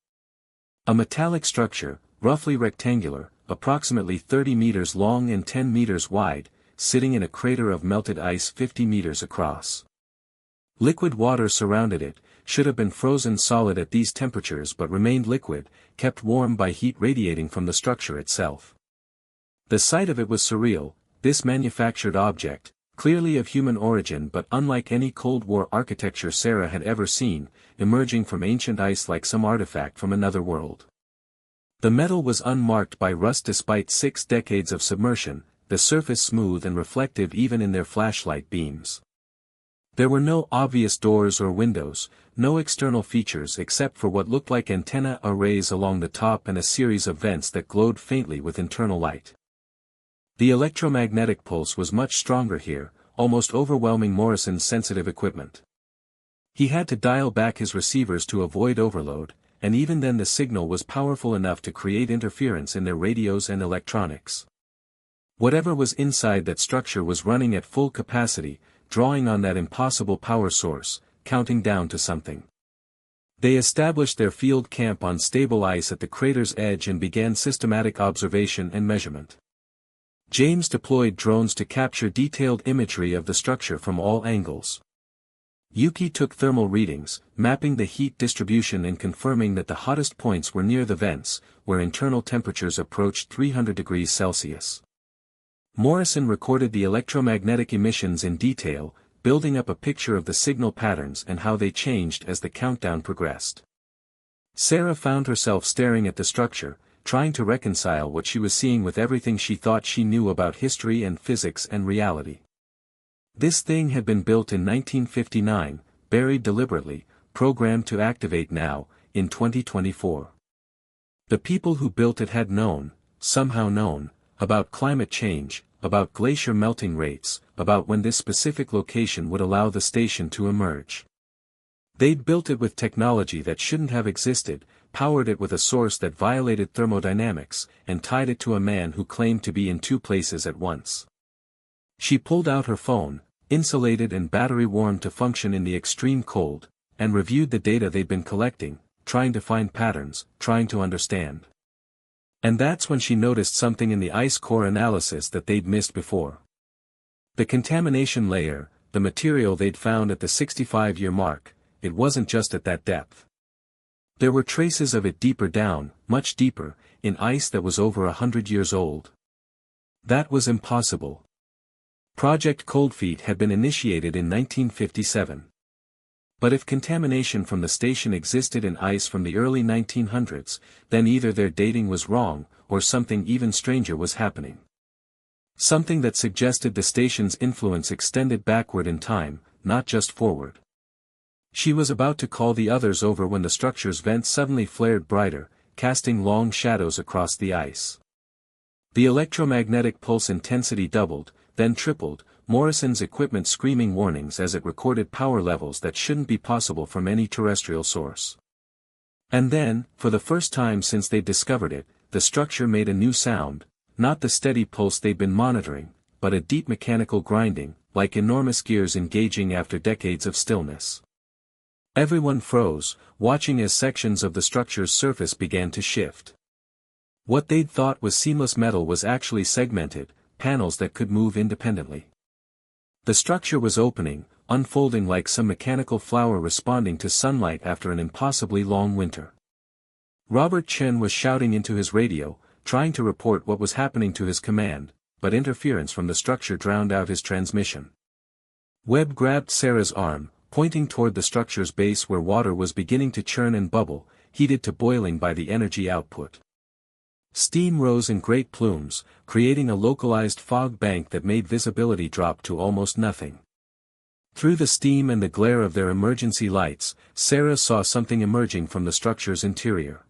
A metallic structure, roughly rectangular, approximately 30 meters long and 10 meters wide, sitting in a crater of melted ice 50 meters across. Liquid water surrounded it, should have been frozen solid at these temperatures but remained liquid, kept warm by heat radiating from the structure itself. The sight of it was surreal, this manufactured object, clearly of human origin but unlike any Cold War architecture Sarah had ever seen, emerging from ancient ice like some artifact from another world. The metal was unmarked by rust despite 6 decades of submersion, the surface smooth and reflective even in their flashlight beams. There were no obvious doors or windows, no external features except for what looked like antenna arrays along the top and a series of vents that glowed faintly with internal light. The electromagnetic pulse was much stronger here, almost overwhelming Morrison's sensitive equipment. He had to dial back his receivers to avoid overload, and even then the signal was powerful enough to create interference in their radios and electronics. Whatever was inside that structure was running at full capacity, drawing on that impossible power source, counting down to something. They established their field camp on stable ice at the crater's edge and began systematic observation and measurement. James deployed drones to capture detailed imagery of the structure from all angles. Yuki took thermal readings, mapping the heat distribution and confirming that the hottest points were near the vents, where internal temperatures approached 300 degrees Celsius. Morrison recorded the electromagnetic emissions in detail, building up a picture of the signal patterns and how they changed as the countdown progressed. Sarah found herself staring at the structure, trying to reconcile what she was seeing with everything she thought she knew about history and physics and reality. This thing had been built in 1959, buried deliberately, programmed to activate now, in 2024. The people who built it had known, somehow known, about climate change, about glacier melting rates, about when this specific location would allow the station to emerge. They'd built it with technology that shouldn't have existed, powered it with a source that violated thermodynamics, and tied it to a man who claimed to be in 2 places at once. She pulled out her phone, insulated and battery-warmed to function in the extreme cold, and reviewed the data they'd been collecting, trying to find patterns, trying to understand. And that's when she noticed something in the ice core analysis that they'd missed before. The contamination layer, the material they'd found at the 65-year mark, it wasn't just at that depth. There were traces of it deeper down, much deeper, in ice that was over 100 years old. That was impossible. Project Coldfeet had been initiated in 1957. But if contamination from the station existed in ice from the early 1900s, then either their dating was wrong, or something even stranger was happening. Something that suggested the station's influence extended backward in time, not just forward. She was about to call the others over when the structure's vents suddenly flared brighter, casting long shadows across the ice. The electromagnetic pulse intensity doubled, then tripled, Morrison's equipment screaming warnings as it recorded power levels that shouldn't be possible from any terrestrial source. And then, for the first time since they'd discovered it, the structure made a new sound, not the steady pulse they'd been monitoring, but a deep mechanical grinding, like enormous gears engaging after decades of stillness. Everyone froze, watching as sections of the structure's surface began to shift. What they'd thought was seamless metal was actually segmented, panels that could move independently. The structure was opening, unfolding like some mechanical flower responding to sunlight after an impossibly long winter. Robert Chen was shouting into his radio, trying to report what was happening to his command, but interference from the structure drowned out his transmission. Webb grabbed Sarah's arm, pointing toward the structure's base where water was beginning to churn and bubble, heated to boiling by the energy output. Steam rose in great plumes, creating a localized fog bank that made visibility drop to almost nothing. Through the steam and the glare of their emergency lights, Sarah saw something emerging from the structure's interior.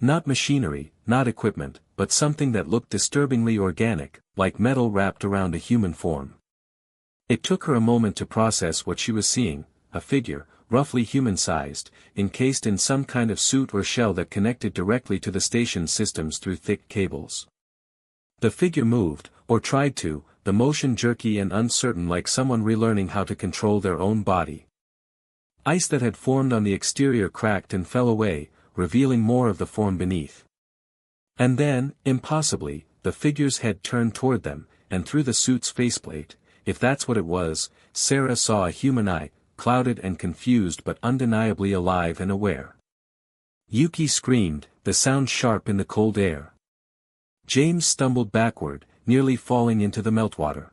Not machinery, not equipment, but something that looked disturbingly organic, like metal wrapped around a human form. It took her a moment to process what she was seeing, a figure, roughly human-sized, encased in some kind of suit or shell that connected directly to the station's systems through thick cables. The figure moved, or tried to, the motion jerky and uncertain like someone relearning how to control their own body. Ice that had formed on the exterior cracked and fell away, revealing more of the form beneath. And then, impossibly, the figure's head turned toward them, and through the suit's faceplate, if that's what it was, Sarah saw a human eye, clouded and confused but undeniably alive and aware. Yuki screamed, the sound sharp in the cold air. James stumbled backward, nearly falling into the meltwater.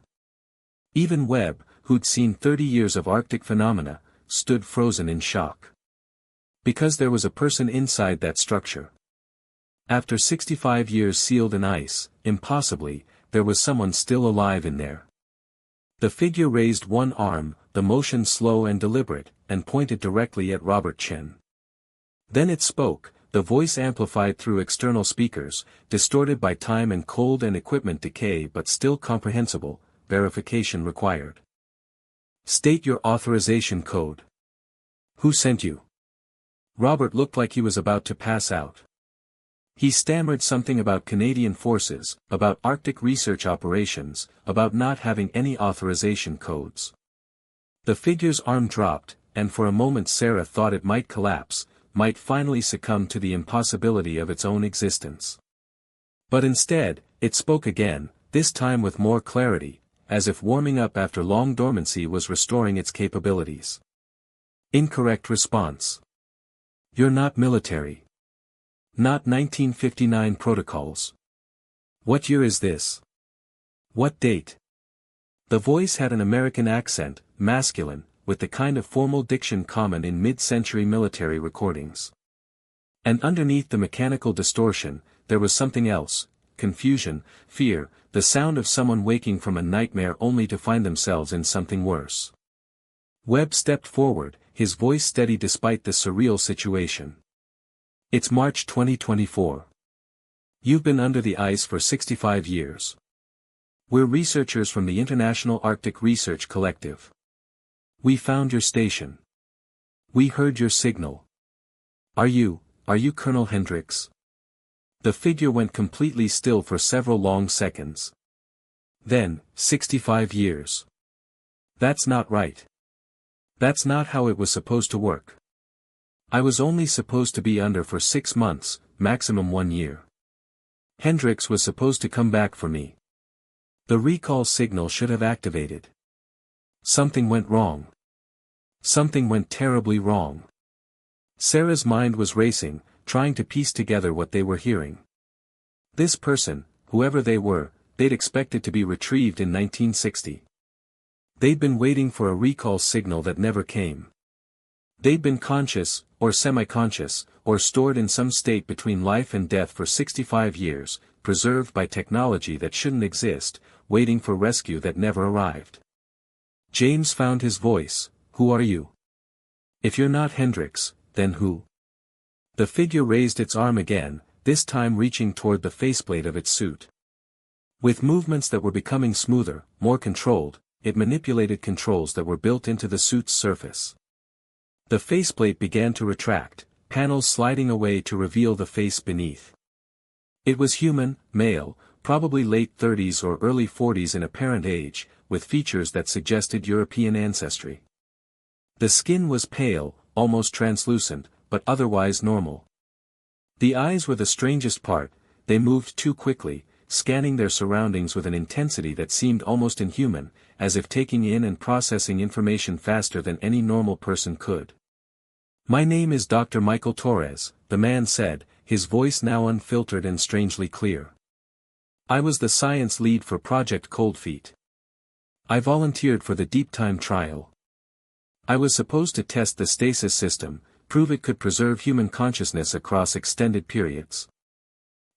Even Webb, who'd seen 30 years of Arctic phenomena, stood frozen in shock. Because there was a person inside that structure. After 65 years sealed in ice, impossibly, there was someone still alive in there. The figure raised one arm, the motion slow and deliberate, and pointed directly at Robert Chen. Then it spoke, the voice amplified through external speakers, distorted by time and cold and equipment decay but still comprehensible, verification required. State your authorization code. Who sent you? Robert looked like he was about to pass out. He stammered something about Canadian forces, about Arctic research operations, about not having any authorization codes. The figure's arm dropped, and for a moment Sarah thought it might collapse, might finally succumb to the impossibility of its own existence. But instead, it spoke again, this time with more clarity, as if warming up after long dormancy was restoring its capabilities. Incorrect response. You're not military. Not 1959 protocols. What year is this? What date? The voice had an American accent, masculine, with the kind of formal diction common in mid-century military recordings. And underneath the mechanical distortion, there was something else, confusion, fear, the sound of someone waking from a nightmare only to find themselves in something worse. Webb stepped forward, his voice steady despite the surreal situation. It's March 2024. You've been under the ice for 65 years. We're researchers from the International Arctic Research Collective. We found your station. We heard your signal. Are you Colonel Hendricks? The figure went completely still for several long seconds. Then, 65 years. That's not right. That's not how it was supposed to work. I was only supposed to be under for 6 months, maximum 1 year. Hendricks was supposed to come back for me. The recall signal should have activated. Something went wrong. Something went terribly wrong. Sarah's mind was racing, trying to piece together what they were hearing. This person, whoever they were, they'd expected to be retrieved in 1960. They'd been waiting for a recall signal that never came. They'd been conscious, or semi-conscious, or stored in some state between life and death for 65 years, preserved by technology that shouldn't exist, waiting for rescue that never arrived. James found his voice. Who are you? If you're not Hendricks, then who? The figure raised its arm again, this time reaching toward the faceplate of its suit. With movements that were becoming smoother, more controlled, it manipulated controls that were built into the suit's surface. The faceplate began to retract, panels sliding away to reveal the face beneath. It was human, male, probably late 30s or early 40s in apparent age, with features that suggested European ancestry. The skin was pale, almost translucent, but otherwise normal. The eyes were the strangest part, they moved too quickly, scanning their surroundings with an intensity that seemed almost inhuman, as if taking in and processing information faster than any normal person could. My name is Dr. Michael Torres, the man said, his voice now unfiltered and strangely clear. I was the science lead for Project Cold Feet. I volunteered for the deep time trial. I was supposed to test the stasis system, prove it could preserve human consciousness across extended periods.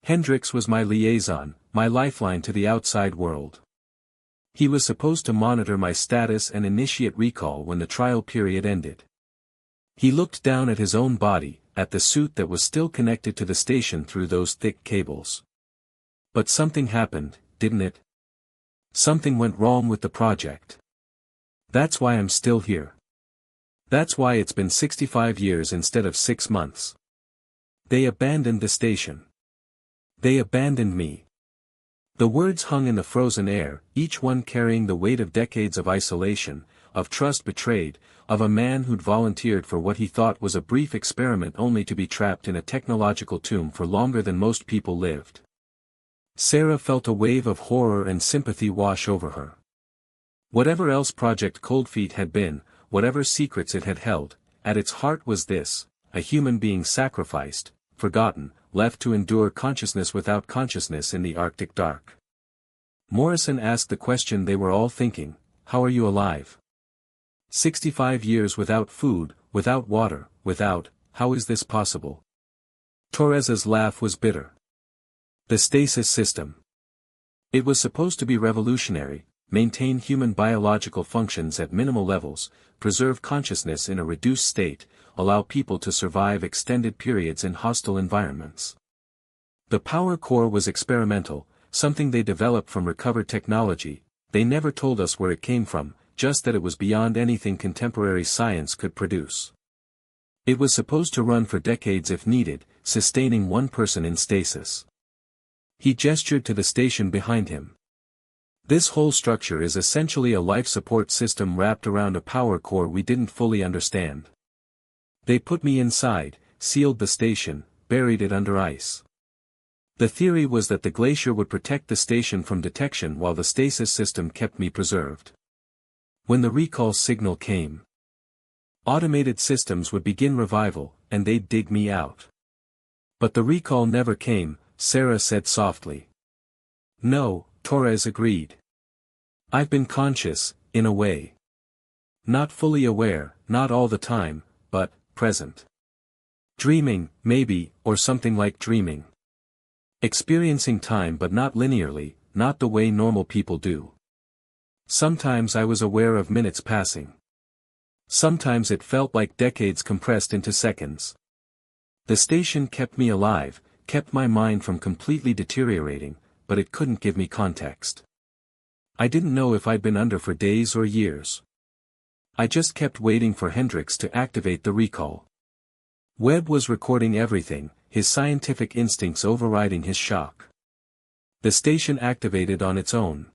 Hendricks was my liaison, my lifeline to the outside world. He was supposed to monitor my status and initiate recall when the trial period ended. He looked down at his own body, at the suit that was still connected to the station through those thick cables. But something happened, didn't it? Something went wrong with the project. That's why I'm still here. That's why it's been 65 years instead of 6 months. They abandoned the station. They abandoned me. The words hung in the frozen air, each one carrying the weight of decades of isolation, of trust betrayed, of a man who'd volunteered for what he thought was a brief experiment only to be trapped in a technological tomb for longer than most people lived. Sarah felt a wave of horror and sympathy wash over her. Whatever else Project Cold Feet had been, whatever secrets it had held, at its heart was this: a human being sacrificed, forgotten, left to endure consciousness without consciousness in the Arctic dark. Morrison asked the question they were all thinking: how are you alive? 65 years without food, without water, how is this possible? Torres's laugh was bitter. The stasis system. It was supposed to be revolutionary, maintain human biological functions at minimal levels, preserve consciousness in a reduced state, allow people to survive extended periods in hostile environments. The power core was experimental, something they developed from recovered technology. They never told us where it came from, just that it was beyond anything contemporary science could produce. It was supposed to run for decades if needed, sustaining one person in stasis. He gestured to the station behind him. This whole structure is essentially a life support system wrapped around a power core we didn't fully understand. They put me inside, sealed the station, buried it under ice. The theory was that the glacier would protect the station from detection while the stasis system kept me preserved. When the recall signal came, automated systems would begin revival, and they'd dig me out. But the recall never came, Sarah said softly. No, Torres agreed. I've been conscious, in a way. Not fully aware, not all the time, but present. Dreaming, maybe, or something like dreaming. Experiencing time but not linearly, not the way normal people do. Sometimes I was aware of minutes passing. Sometimes it felt like decades compressed into seconds. The station kept me alive, kept my mind from completely deteriorating, but it couldn't give me context. I didn't know if I'd been under for days or years. I just kept waiting for Hendricks to activate the recall. Webb was recording everything, his scientific instincts overriding his shock. The station activated on its own.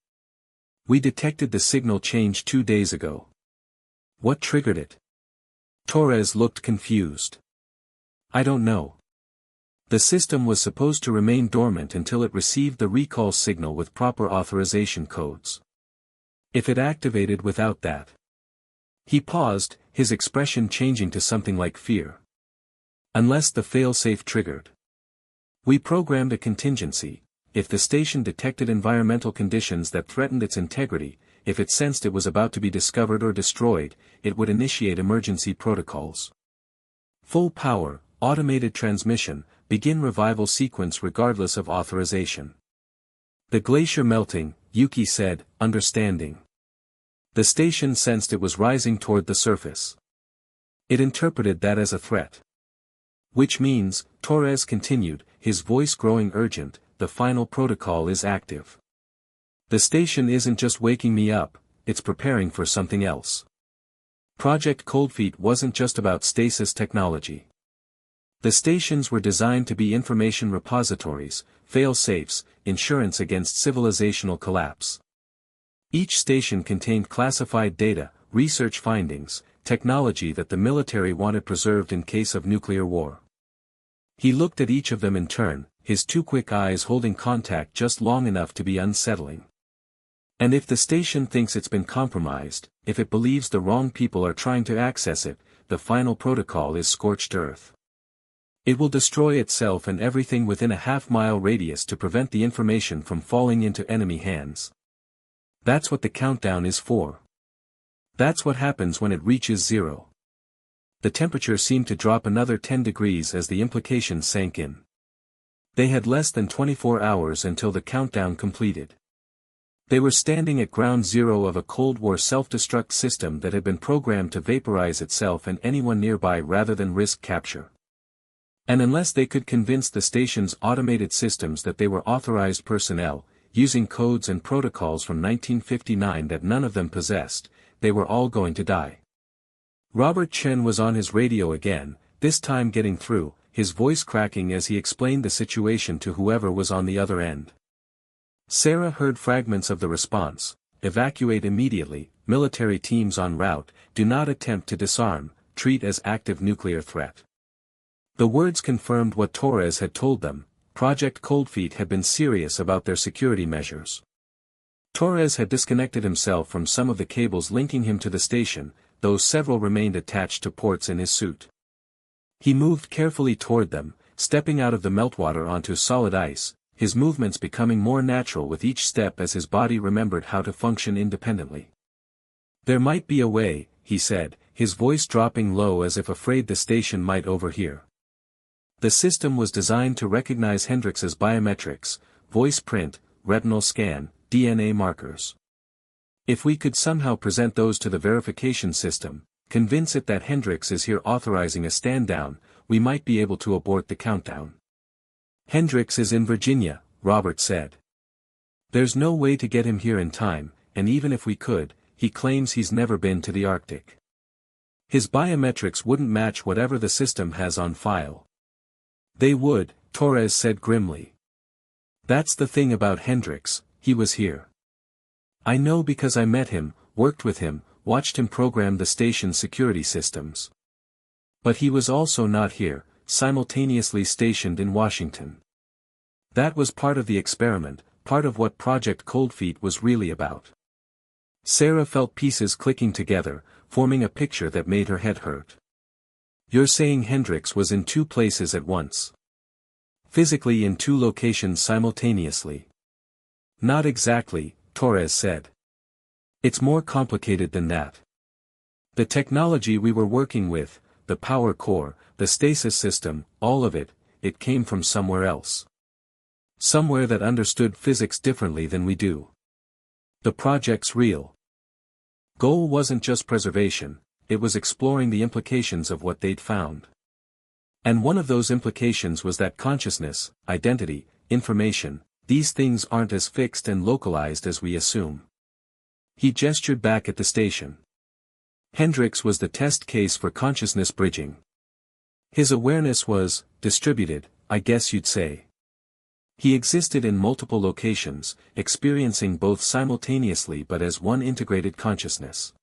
We detected the signal change 2 days ago. What triggered it? Torres looked confused. I don't know. The system was supposed to remain dormant until it received the recall signal with proper authorization codes. If it activated without that. He paused, his expression changing to something like fear. Unless the failsafe triggered. We programmed a contingency. If the station detected environmental conditions that threatened its integrity, if it sensed it was about to be discovered or destroyed, it would initiate emergency protocols. Full power, automated transmission, begin revival sequence regardless of authorization. The glacier melting, Yuki said, understanding. The station sensed it was rising toward the surface. It interpreted that as a threat. Which means, Torres continued, his voice growing urgent, the final protocol is active. The station isn't just waking me up, it's preparing for something else. Project Coldfeet wasn't just about stasis technology. The stations were designed to be information repositories, fail-safes, insurance against civilizational collapse. Each station contained classified data, research findings, technology that the military wanted preserved in case of nuclear war. He looked at each of them in turn, his 2 quick eyes holding contact just long enough to be unsettling. And if the station thinks it's been compromised, if it believes the wrong people are trying to access it, the final protocol is scorched earth. It will destroy itself and everything within a half-mile radius to prevent the information from falling into enemy hands. That's what the countdown is for. That's what happens when it reaches 0. The temperature seemed to drop another 10 degrees as the implications sank in. They had less than 24 hours until the countdown completed. They were standing at ground zero of a Cold War self-destruct system that had been programmed to vaporize itself and anyone nearby rather than risk capture. And unless they could convince the station's automated systems that they were authorized personnel, using codes and protocols from 1959 that none of them possessed, they were all going to die. Robert Chen was on his radio again, this time getting through, his voice cracking as he explained the situation to whoever was on the other end. Sarah heard fragments of the response: evacuate immediately, military teams en route, do not attempt to disarm, treat as active nuclear threat. The words confirmed what Torres had told them: Project Coldfeet had been serious about their security measures. Torres had disconnected himself from some of the cables linking him to the station, though several remained attached to ports in his suit. He moved carefully toward them, stepping out of the meltwater onto solid ice, his movements becoming more natural with each step as his body remembered how to function independently. "There might be a way," he said, his voice dropping low as if afraid the station might overhear. The system was designed to recognize Hendrix's biometrics, voice print, retinal scan, DNA markers. If we could somehow present those to the verification system, convince it that Hendrix is here authorizing a stand-down, we might be able to abort the countdown. "Hendrix is in Virginia," Robert said. "There's no way to get him here in time, and even if we could, he claims he's never been to the Arctic. His biometrics wouldn't match whatever the system has on file." "They would," Torres said grimly. "That's the thing about Hendrix, he was here. I know because I met him, worked with him, watched him program the station's security systems. But he was also not here, simultaneously stationed in Washington. That was part of the experiment, part of what Project Cold Feet was really about." Sarah felt pieces clicking together, forming a picture that made her head hurt. "You're saying Hendrix was in two places at once? Physically in two locations simultaneously?" "Not exactly," Torres said. "It's more complicated than that. The technology we were working with, the power core, the stasis system, all of it, it came from somewhere else. Somewhere that understood physics differently than we do. The project's real goal wasn't just preservation, it was exploring the implications of what they'd found. And one of those implications was that consciousness, identity, information, these things aren't as fixed and localized as we assume." He gestured back at the station. Hendrix was the test case for consciousness bridging. His awareness was distributed, I guess you'd say. He existed in multiple locations, experiencing both simultaneously but as one integrated consciousness.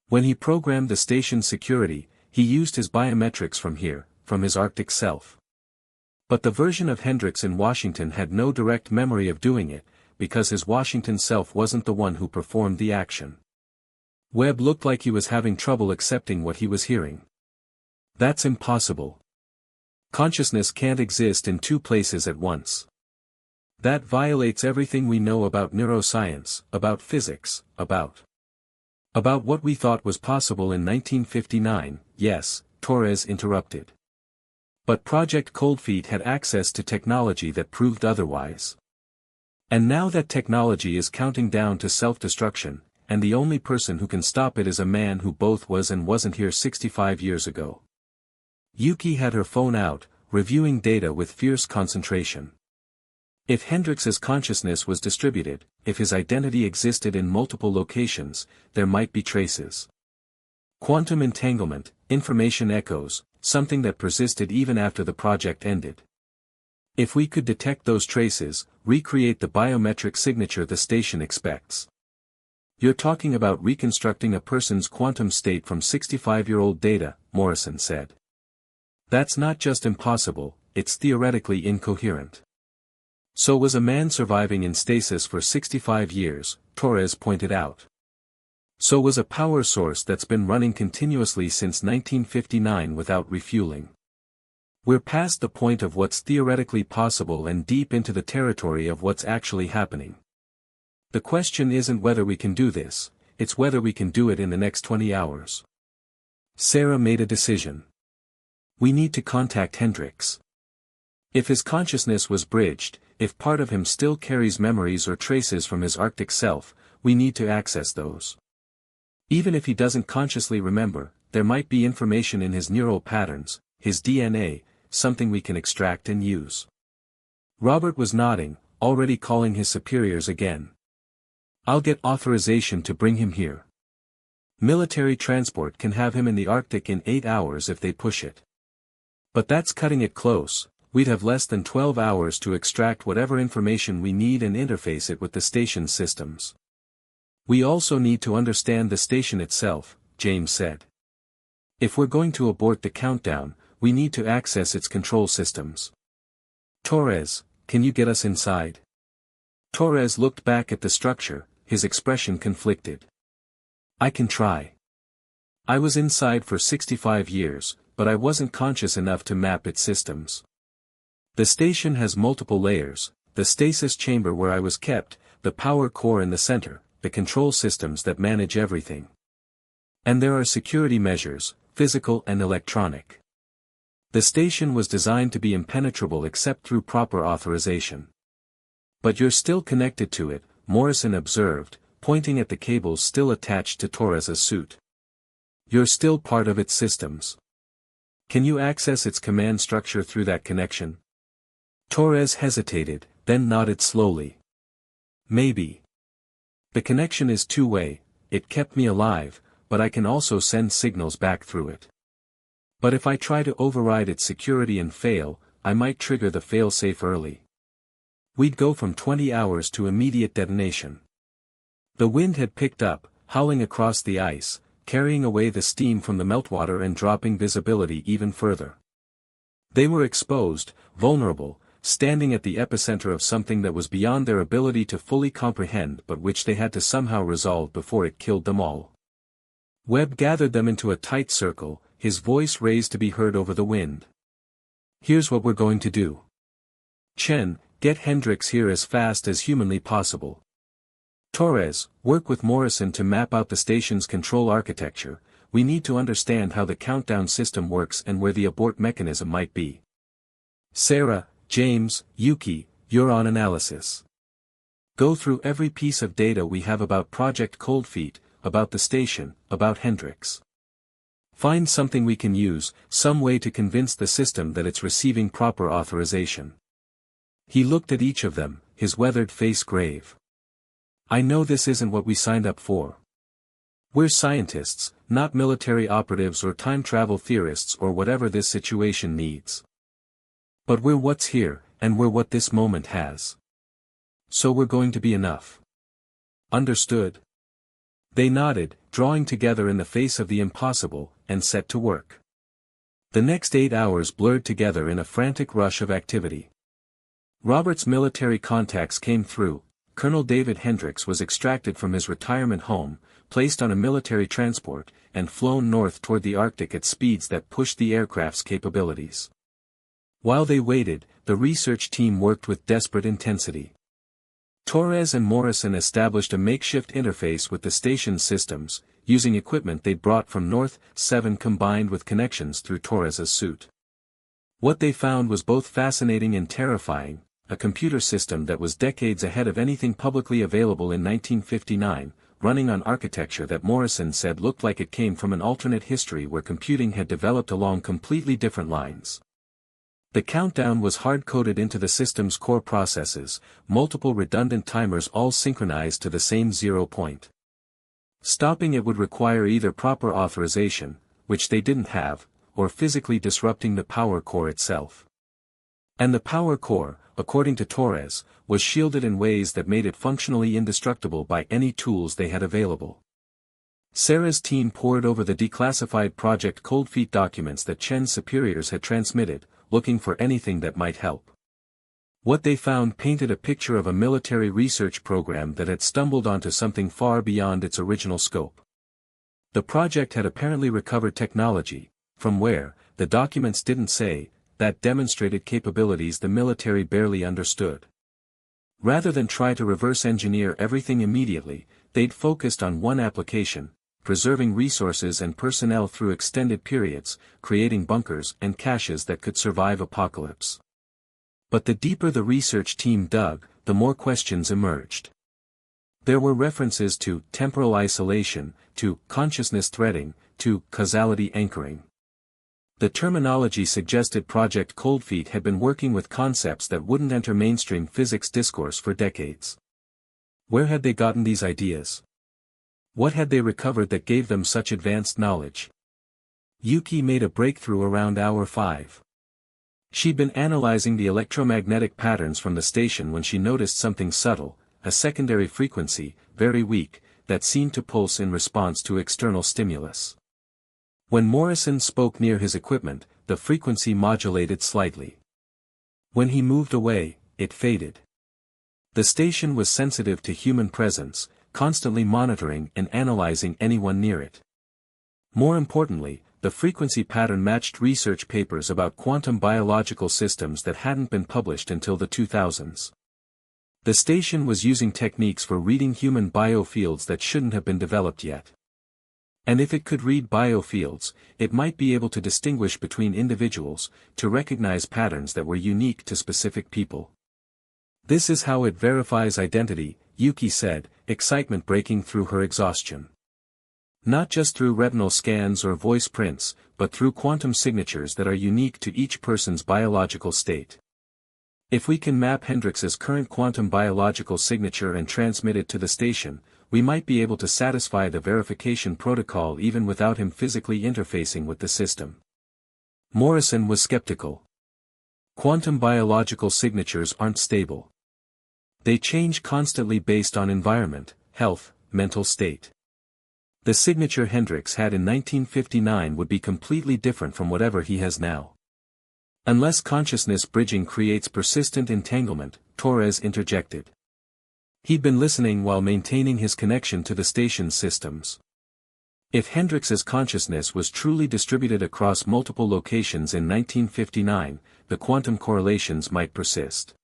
When he programmed the station's security, he used his biometrics from here, from his Arctic self. But the version of Hendrix in Washington had no direct memory of doing it, because his Washington self wasn't the one who performed the action. Webb looked like he was having trouble accepting what he was hearing. "That's impossible. Consciousness can't exist in two places at once. That violates everything we know about neuroscience, about physics, about what we thought was possible in 1959, yes," Torres interrupted. "But Project Cold Feet had access to technology that proved otherwise. And now that technology is counting down to self-destruction, and the only person who can stop it is a man who both was and wasn't here 65 years ago." Yuki had her phone out, reviewing data with fierce concentration. If Hendrix's consciousness was distributed, if his identity existed in multiple locations, there might be traces. Quantum entanglement, information echoes, something that persisted even after the project ended. If we could detect those traces, recreate the biometric signature the station expects. "You're talking about reconstructing a person's quantum state from 65-year-old data," Morrison said. "That's not just impossible, it's theoretically incoherent." "So was a man surviving in stasis for 65 years, Torres pointed out. "So was a power source that's been running continuously since 1959 without refueling. We're past the point of what's theoretically possible and deep into the territory of what's actually happening. The question isn't whether we can do this, it's whether we can do it in the next 20 hours. Sarah made a decision. "We need to contact Hendrix. If his consciousness was bridged, if part of him still carries memories or traces from his Arctic self, we need to access those. Even if he doesn't consciously remember, there might be information in his neural patterns, his DNA, something we can extract and use." Robert was nodding, already calling his superiors again. "I'll get authorization to bring him here. Military transport can have him in the Arctic in 8 hours if they push it. But that's cutting it close, we'd have less than 12 hours to extract whatever information we need and interface it with the station's systems. We also need to understand the station itself," James said. "If we're going to abort the countdown, we need to access its control systems. Torres, can you get us inside?" Torres looked back at the structure, his expression conflicted. "I can try. I was inside for 65 years, but I wasn't conscious enough to map its systems. The station has multiple layers, the stasis chamber where I was kept, the power core in the center, the control systems that manage everything. And there are security measures, physical and electronic. The station was designed to be impenetrable except through proper authorization. But you're still connected to it, Morrison observed, pointing at the cables still attached to Torres's suit. You're still part of its systems. Can you access its command structure through that connection? Torres hesitated, then nodded slowly. Maybe. The connection is two-way, it kept me alive, but I can also send signals back through it. But if I try to override its security and fail, I might trigger the fail-safe early. We'd go from 20 hours to immediate detonation. The wind had picked up, howling across the ice, carrying away the steam from the meltwater and dropping visibility even further. They were exposed, vulnerable, standing at the epicenter of something that was beyond their ability to fully comprehend but which they had to somehow resolve before it killed them all. Webb gathered them into a tight circle, his voice raised to be heard over the wind. Here's what we're going to do. Chen, get Hendricks here as fast as humanly possible. Torres, work with Morrison to map out the station's control architecture. We need to understand how the countdown system works and where the abort mechanism might be. Sarah, James, Yuki, you're on analysis. Go through every piece of data we have about Project Cold Feet, about the station, about Hendricks. Find something we can use, some way to convince the system that it's receiving proper authorization. He looked at each of them, his weathered face grave. I know this isn't what we signed up for. We're scientists, not military operatives or time travel theorists or whatever this situation needs. But we're what's here, and we're what this moment has. So we're going to be enough. Understood? They nodded, drawing together in the face of the impossible, and set to work. The next 8 hours blurred together in a frantic rush of activity. Robert's military contacts came through. Colonel David Hendricks was extracted from his retirement home, placed on a military transport, and flown north toward the Arctic at speeds that pushed the aircraft's capabilities. While they waited, the research team worked with desperate intensity. Torres and Morrison established a makeshift interface with the station's systems, using equipment they'd brought from North 7 combined with connections through Torres's suit. What they found was both fascinating and terrifying, a computer system that was decades ahead of anything publicly available in 1959, running on architecture that Morrison said looked like it came from an alternate history where computing had developed along completely different lines. The countdown was hard-coded into the system's core processes, multiple redundant timers all synchronized to the same 0 point. Stopping it would require either proper authorization, which they didn't have, or physically disrupting the power core itself. And the power core, according to Torres, was shielded in ways that made it functionally indestructible by any tools they had available. Sarah's team pored over the declassified Project Cold Feet documents that Chen's superiors had transmitted, looking for anything that might help. What they found painted a picture of a military research program that had stumbled onto something far beyond its original scope. The project had apparently recovered technology, from where, the documents didn't say, that demonstrated capabilities the military barely understood. Rather than try to reverse engineer everything immediately, they'd focused on one application, preserving resources and personnel through extended periods, creating bunkers and caches that could survive apocalypse. But the deeper the research team dug, the more questions emerged. There were references to temporal isolation, to consciousness threading, to causality anchoring. The terminology suggested Project Cold Feet had been working with concepts that wouldn't enter mainstream physics discourse for decades. Where had they gotten these ideas? What had they recovered that gave them such advanced knowledge? Yuki made a breakthrough around hour 5. She'd been analyzing the electromagnetic patterns from the station when she noticed something subtle, a secondary frequency, very weak, that seemed to pulse in response to external stimulus. When Morrison spoke near his equipment, the frequency modulated slightly. When he moved away, it faded. The station was sensitive to human presence, constantly monitoring and analyzing anyone near it. More importantly, the frequency pattern matched research papers about quantum biological systems that hadn't been published until the 2000s. The station was using techniques for reading human biofields that shouldn't have been developed yet. And if it could read biofields, it might be able to distinguish between individuals, to recognize patterns that were unique to specific people. This is how it verifies identity, Yuki said, excitement breaking through her exhaustion. Not just through retinal scans or voice prints, but through quantum signatures that are unique to each person's biological state. If we can map Hendrix's current quantum biological signature and transmit it to the station, we might be able to satisfy the verification protocol even without him physically interfacing with the system. Morrison was skeptical. Quantum biological signatures aren't stable. They change constantly based on environment, health, mental state. The signature Hendrix had in 1959 would be completely different from whatever he has now. Unless consciousness bridging creates persistent entanglement, Torres interjected. He'd been listening while maintaining his connection to the station's systems. If Hendrix's consciousness was truly distributed across multiple locations in 1959, the quantum correlations might persist.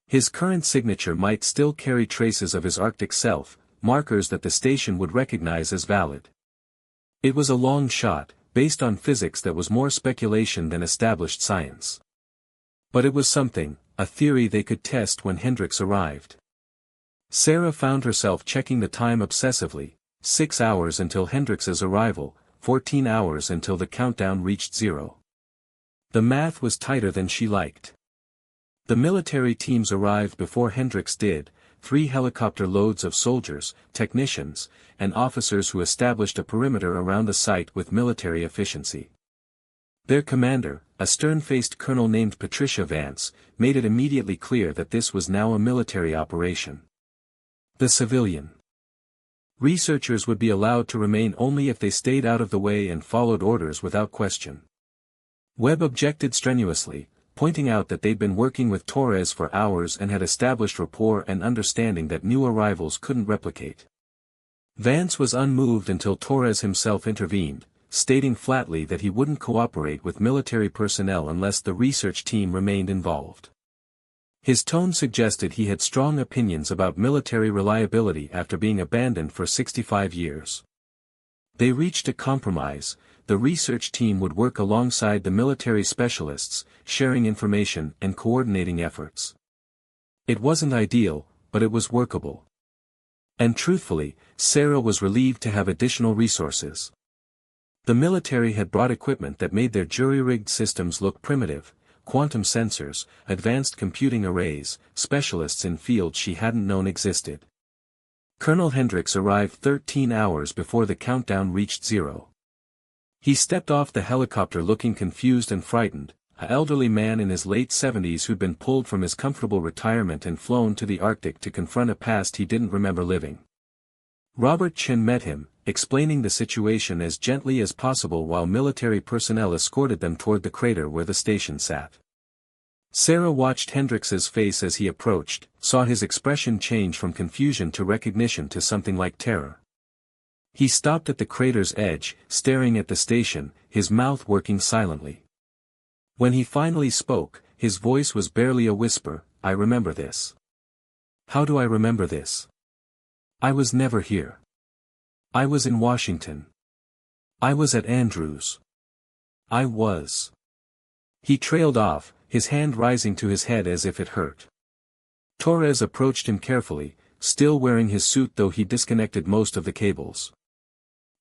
His current signature might still carry traces of his Arctic self, markers that the station would recognize as valid. It was a long shot, based on physics that was more speculation than established science. But it was something, a theory they could test when Hendrix arrived. Sarah found herself checking the time obsessively, 6 hours until Hendrix's arrival, 14 hours until the countdown reached 0. The math was tighter than she liked. The military teams arrived before Hendrix did, 3 helicopter loads of soldiers, technicians, and officers who established a perimeter around the site with military efficiency. Their commander, a stern-faced colonel named Patricia Vance, made it immediately clear that this was now a military operation. The civilian researchers would be allowed to remain only if they stayed out of the way and followed orders without question. Webb objected strenuously, pointing out that they'd been working with Torres for hours and had established rapport and understanding that new arrivals couldn't replicate. Vance was unmoved until Torres himself intervened, stating flatly that he wouldn't cooperate with military personnel unless the research team remained involved. His tone suggested he had strong opinions about military reliability after being abandoned for 65 years. They reached a compromise. The research team would work alongside the military specialists, sharing information and coordinating efforts. It wasn't ideal, but it was workable. And truthfully, Sarah was relieved to have additional resources. The military had brought equipment that made their jury-rigged systems look primitive, quantum sensors, advanced computing arrays, specialists in fields she hadn't known existed. Colonel Hendrix arrived 13 hours before the countdown reached 0. He stepped off the helicopter looking confused and frightened, an elderly man in his late 70s who'd been pulled from his comfortable retirement and flown to the Arctic to confront a past he didn't remember living. Robert Chin met him, explaining the situation as gently as possible while military personnel escorted them toward the crater where the station sat. Sarah watched Hendrix's face as he approached, saw his expression change from confusion to recognition to something like terror. He stopped at the crater's edge, staring at the station, his mouth working silently. When he finally spoke, his voice was barely a whisper, "I remember this." "How do I remember this? I was never here. I was in Washington. I was at Andrews. I was." He trailed off, his hand rising to his head as if it hurt. Torres approached him carefully, still wearing his suit though he disconnected most of the cables.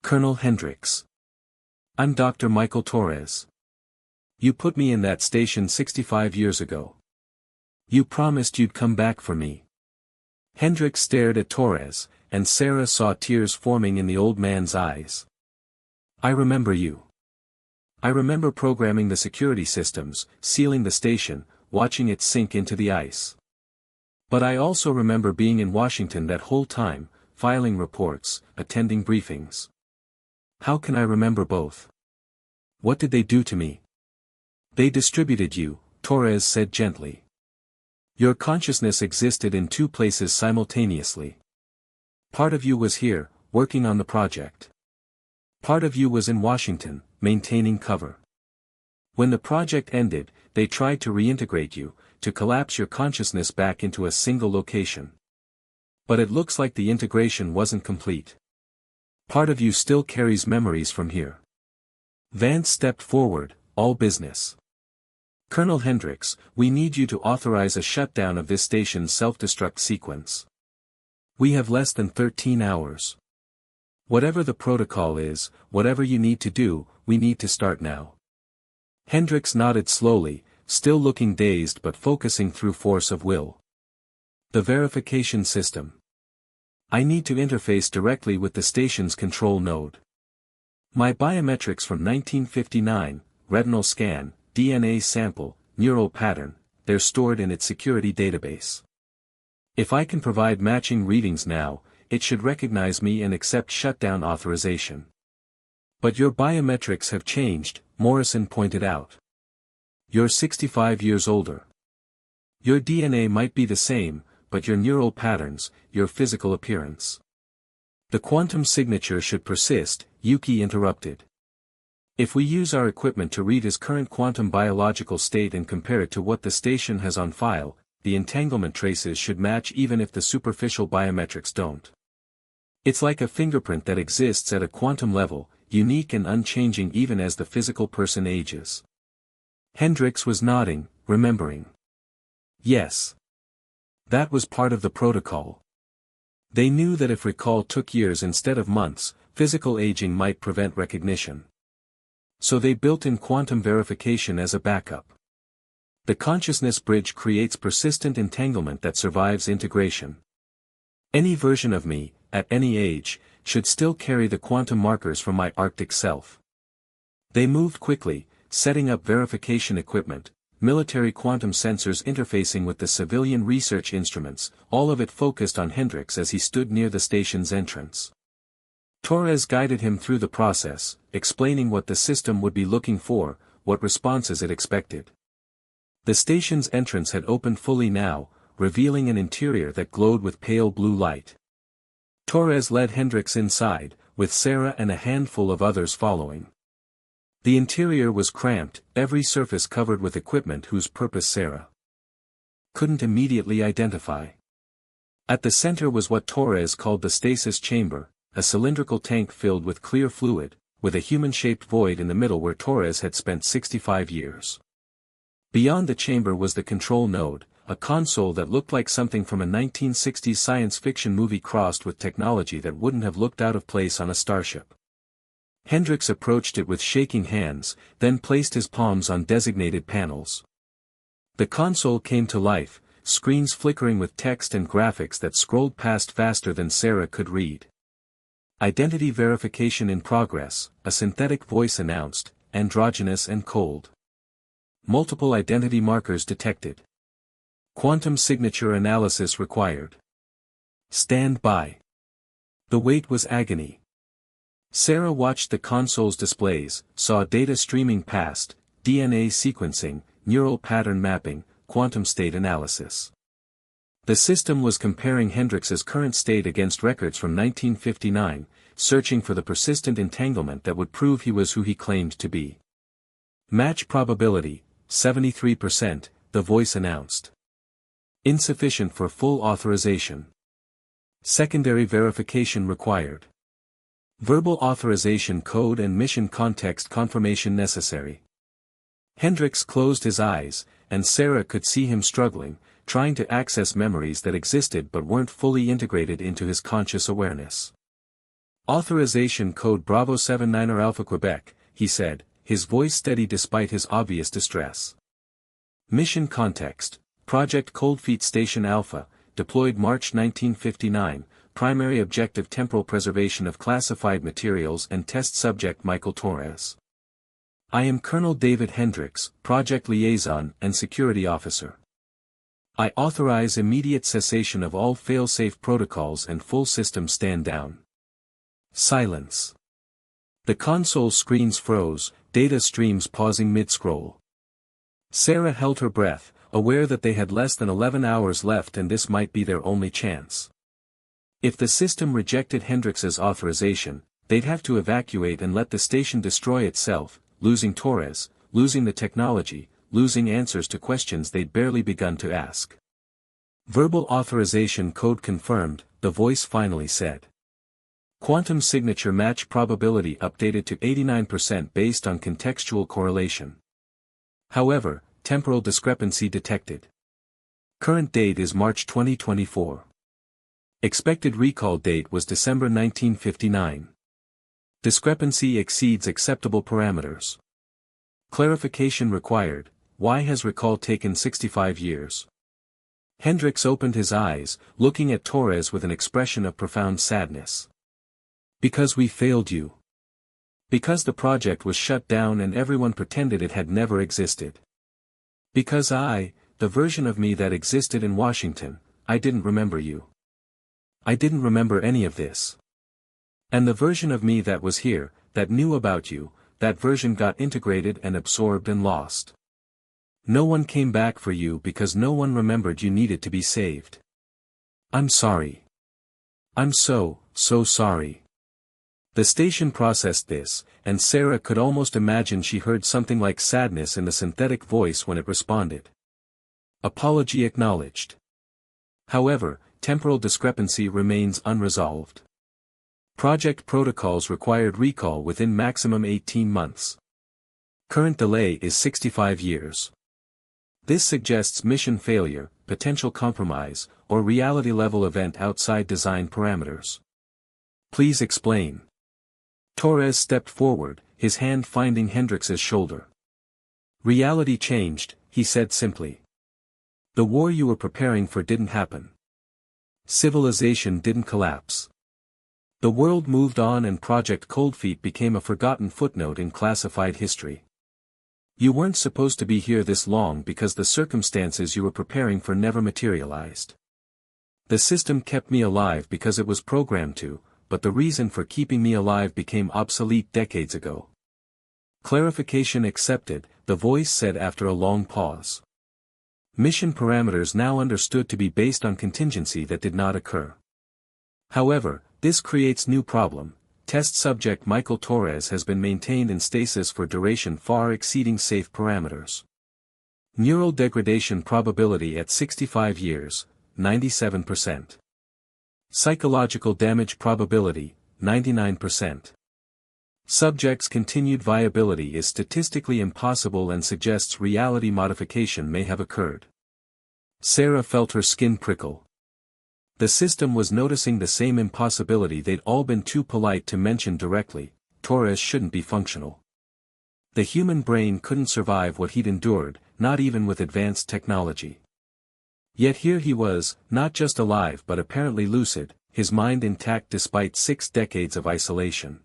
"Colonel Hendrix. I'm Dr. Michael Torres. You put me in that station 65 years ago. You promised you'd come back for me." Hendrix stared at Torres, and Sarah saw tears forming in the old man's eyes. "I remember you. I remember programming the security systems, sealing the station, watching it sink into the ice. But I also remember being in Washington that whole time, filing reports, attending briefings. How can I remember both? What did they do to me?" "They distributed you," Torres said gently. "Your consciousness existed in 2 places simultaneously. Part of you was here, working on the project. Part of you was in Washington, maintaining cover. When the project ended, they tried to reintegrate you, to collapse your consciousness back into a single location. But it looks like the integration wasn't complete. Part of you still carries memories from here. Vance stepped forward, all business. Colonel Hendricks, we need you to authorize a shutdown of this station's self-destruct sequence. We have less than 13 hours. Whatever the protocol is, whatever you need to do, we need to start now. Hendricks nodded slowly, still looking dazed but focusing through force of will. The verification system. I need to interface directly with the station's control node. My biometrics from 1959, retinal scan, DNA sample, neural pattern, they're stored in its security database. If I can provide matching readings now, it should recognize me and accept shutdown authorization. But your biometrics have changed, Morrison pointed out. You're 65 years older. Your DNA might be the same, but your neural patterns, your physical appearance. The quantum signature should persist, Yuki interrupted. If we use our equipment to read his current quantum biological state and compare it to what the station has on file, the entanglement traces should match even if the superficial biometrics don't. It's like a fingerprint that exists at a quantum level, unique and unchanging even as the physical person ages. Hendricks was nodding, remembering. Yes. That was part of the protocol. They knew that if recall took years instead of months, physical aging might prevent recognition. So they built in quantum verification as a backup. The consciousness bridge creates persistent entanglement that survives integration. Any version of me, at any age, should still carry the quantum markers from my Arctic self. They moved quickly, setting up verification equipment, military quantum sensors interfacing with the civilian research instruments, all of it focused on Hendricks as he stood near the station's entrance. Torres guided him through the process, explaining what the system would be looking for, what responses it expected. The station's entrance had opened fully now, revealing an interior that glowed with pale blue light. Torres led Hendricks inside, with Sarah and a handful of others following. The interior was cramped, every surface covered with equipment whose purpose Sarah couldn't immediately identify. At the center was what Torres called the stasis chamber, a cylindrical tank filled with clear fluid, with a human-shaped void in the middle where Torres had spent 65 years. Beyond the chamber was the control node, a console that looked like something from a 1960s science fiction movie crossed with technology that wouldn't have looked out of place on a starship. Hendricks approached it with shaking hands, then placed his palms on designated panels. The console came to life, screens flickering with text and graphics that scrolled past faster than Sarah could read. Identity verification in progress, a synthetic voice announced, androgynous and cold. Multiple identity markers detected. Quantum signature analysis required. Stand by. The wait was agony. Sarah watched the console's displays, saw data streaming past, DNA sequencing, neural pattern mapping, quantum state analysis. The system was comparing Hendrix's current state against records from 1959, searching for the persistent entanglement that would prove he was who he claimed to be. Match probability, 73%, the voice announced. Insufficient for full authorization. Secondary verification required. Verbal authorization code and mission context confirmation necessary. Hendricks closed his eyes, and Sarah could see him struggling, trying to access memories that existed but weren't fully integrated into his conscious awareness. Authorization code Bravo 79er Alpha Quebec, he said, his voice steady despite his obvious distress. Mission context, Project Cold Feet Station Alpha, deployed March 1959, primary objective temporal preservation of classified materials and test subject Michael Torres. I am Colonel David Hendricks, Project Liaison and Security Officer. I authorize immediate cessation of all fail-safe protocols and full system stand-down. Silence. The console screens froze, data streams pausing mid-scroll. Sarah held her breath, aware that they had less than 11 hours left and this might be their only chance. If the system rejected Hendrix's authorization, they'd have to evacuate and let the station destroy itself, losing Torres, losing the technology, losing answers to questions they'd barely begun to ask. Verbal authorization code confirmed, the voice finally said. Quantum signature match probability updated to 89% based on contextual correlation. However, temporal discrepancy detected. Current date is March 2024. Expected recall date was December 1959. Discrepancy exceeds acceptable parameters. Clarification required. Why has recall taken 65 years? Hendricks opened his eyes, looking at Torres with an expression of profound sadness. Because we failed you. Because the project was shut down and everyone pretended it had never existed. Because the version of me that existed in Washington, I didn't remember you. I didn't remember any of this. And the version of me that was here, that knew about you, that version got integrated and absorbed and lost. No one came back for you because no one remembered you needed to be saved. I'm sorry. I'm so sorry. The station processed this, and Sarah could almost imagine she heard something like sadness in the synthetic voice when it responded. Apology acknowledged. However, temporal discrepancy remains unresolved. Project protocols required recall within maximum 18 months. Current delay is 65 years. This suggests mission failure, potential compromise, or reality-level event outside design parameters. Please explain. Torres stepped forward, his hand finding Hendrix's shoulder. Reality changed, he said simply. The war you were preparing for didn't happen. Civilization didn't collapse. The world moved on and Project Cold Feet became a forgotten footnote in classified history. You weren't supposed to be here this long because the circumstances you were preparing for never materialized. The system kept me alive because it was programmed to, but the reason for keeping me alive became obsolete decades ago. Clarification accepted, the voice said after a long pause. Mission parameters now understood to be based on contingency that did not occur. However, this creates new problem. Test subject Michael Torres has been maintained in stasis for duration far exceeding safe parameters. Neural degradation probability at 65 years, 97%. Psychological damage probability, 99%. Subject's continued viability is statistically impossible and suggests reality modification may have occurred. Sarah felt her skin prickle. The system was noticing the same impossibility they'd all been too polite to mention directly. Torres shouldn't be functional. The human brain couldn't survive what he'd endured, not even with advanced technology. Yet here he was, not just alive but apparently lucid, his mind intact despite 6 decades of isolation.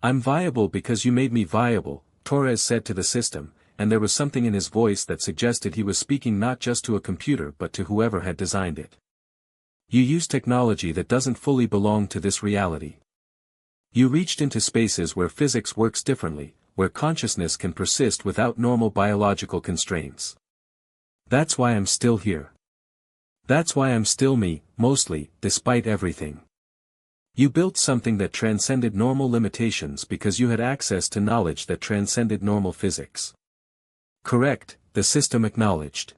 I'm viable because you made me viable, Torres said to the system, and there was something in his voice that suggested he was speaking not just to a computer but to whoever had designed it. You use technology that doesn't fully belong to this reality. You reached into spaces where physics works differently, where consciousness can persist without normal biological constraints. That's why I'm still here. That's why I'm still me, mostly, despite everything. You built something that transcended normal limitations because you had access to knowledge that transcended normal physics. Correct, the system acknowledged.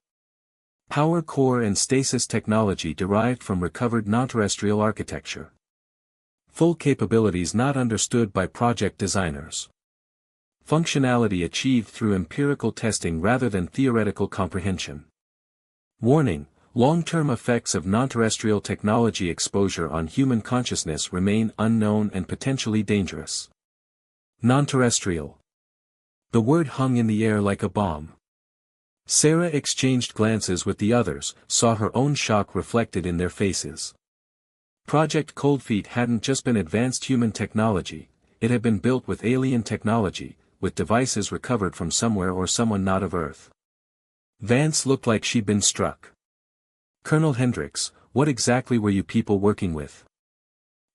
Power core and stasis technology derived from recovered non-terrestrial architecture. Full capabilities not understood by project designers. Functionality achieved through empirical testing rather than theoretical comprehension. Warning: long-term effects of non-terrestrial technology exposure on human consciousness remain unknown and potentially dangerous. Non-terrestrial. The word hung in the air like a bomb. Sarah exchanged glances with the others, saw her own shock reflected in their faces. Project Cold Feet hadn't just been advanced human technology, it had been built with alien technology, with devices recovered from somewhere or someone not of Earth. Vance looked like she'd been struck. Colonel Hendricks, what exactly were you people working with?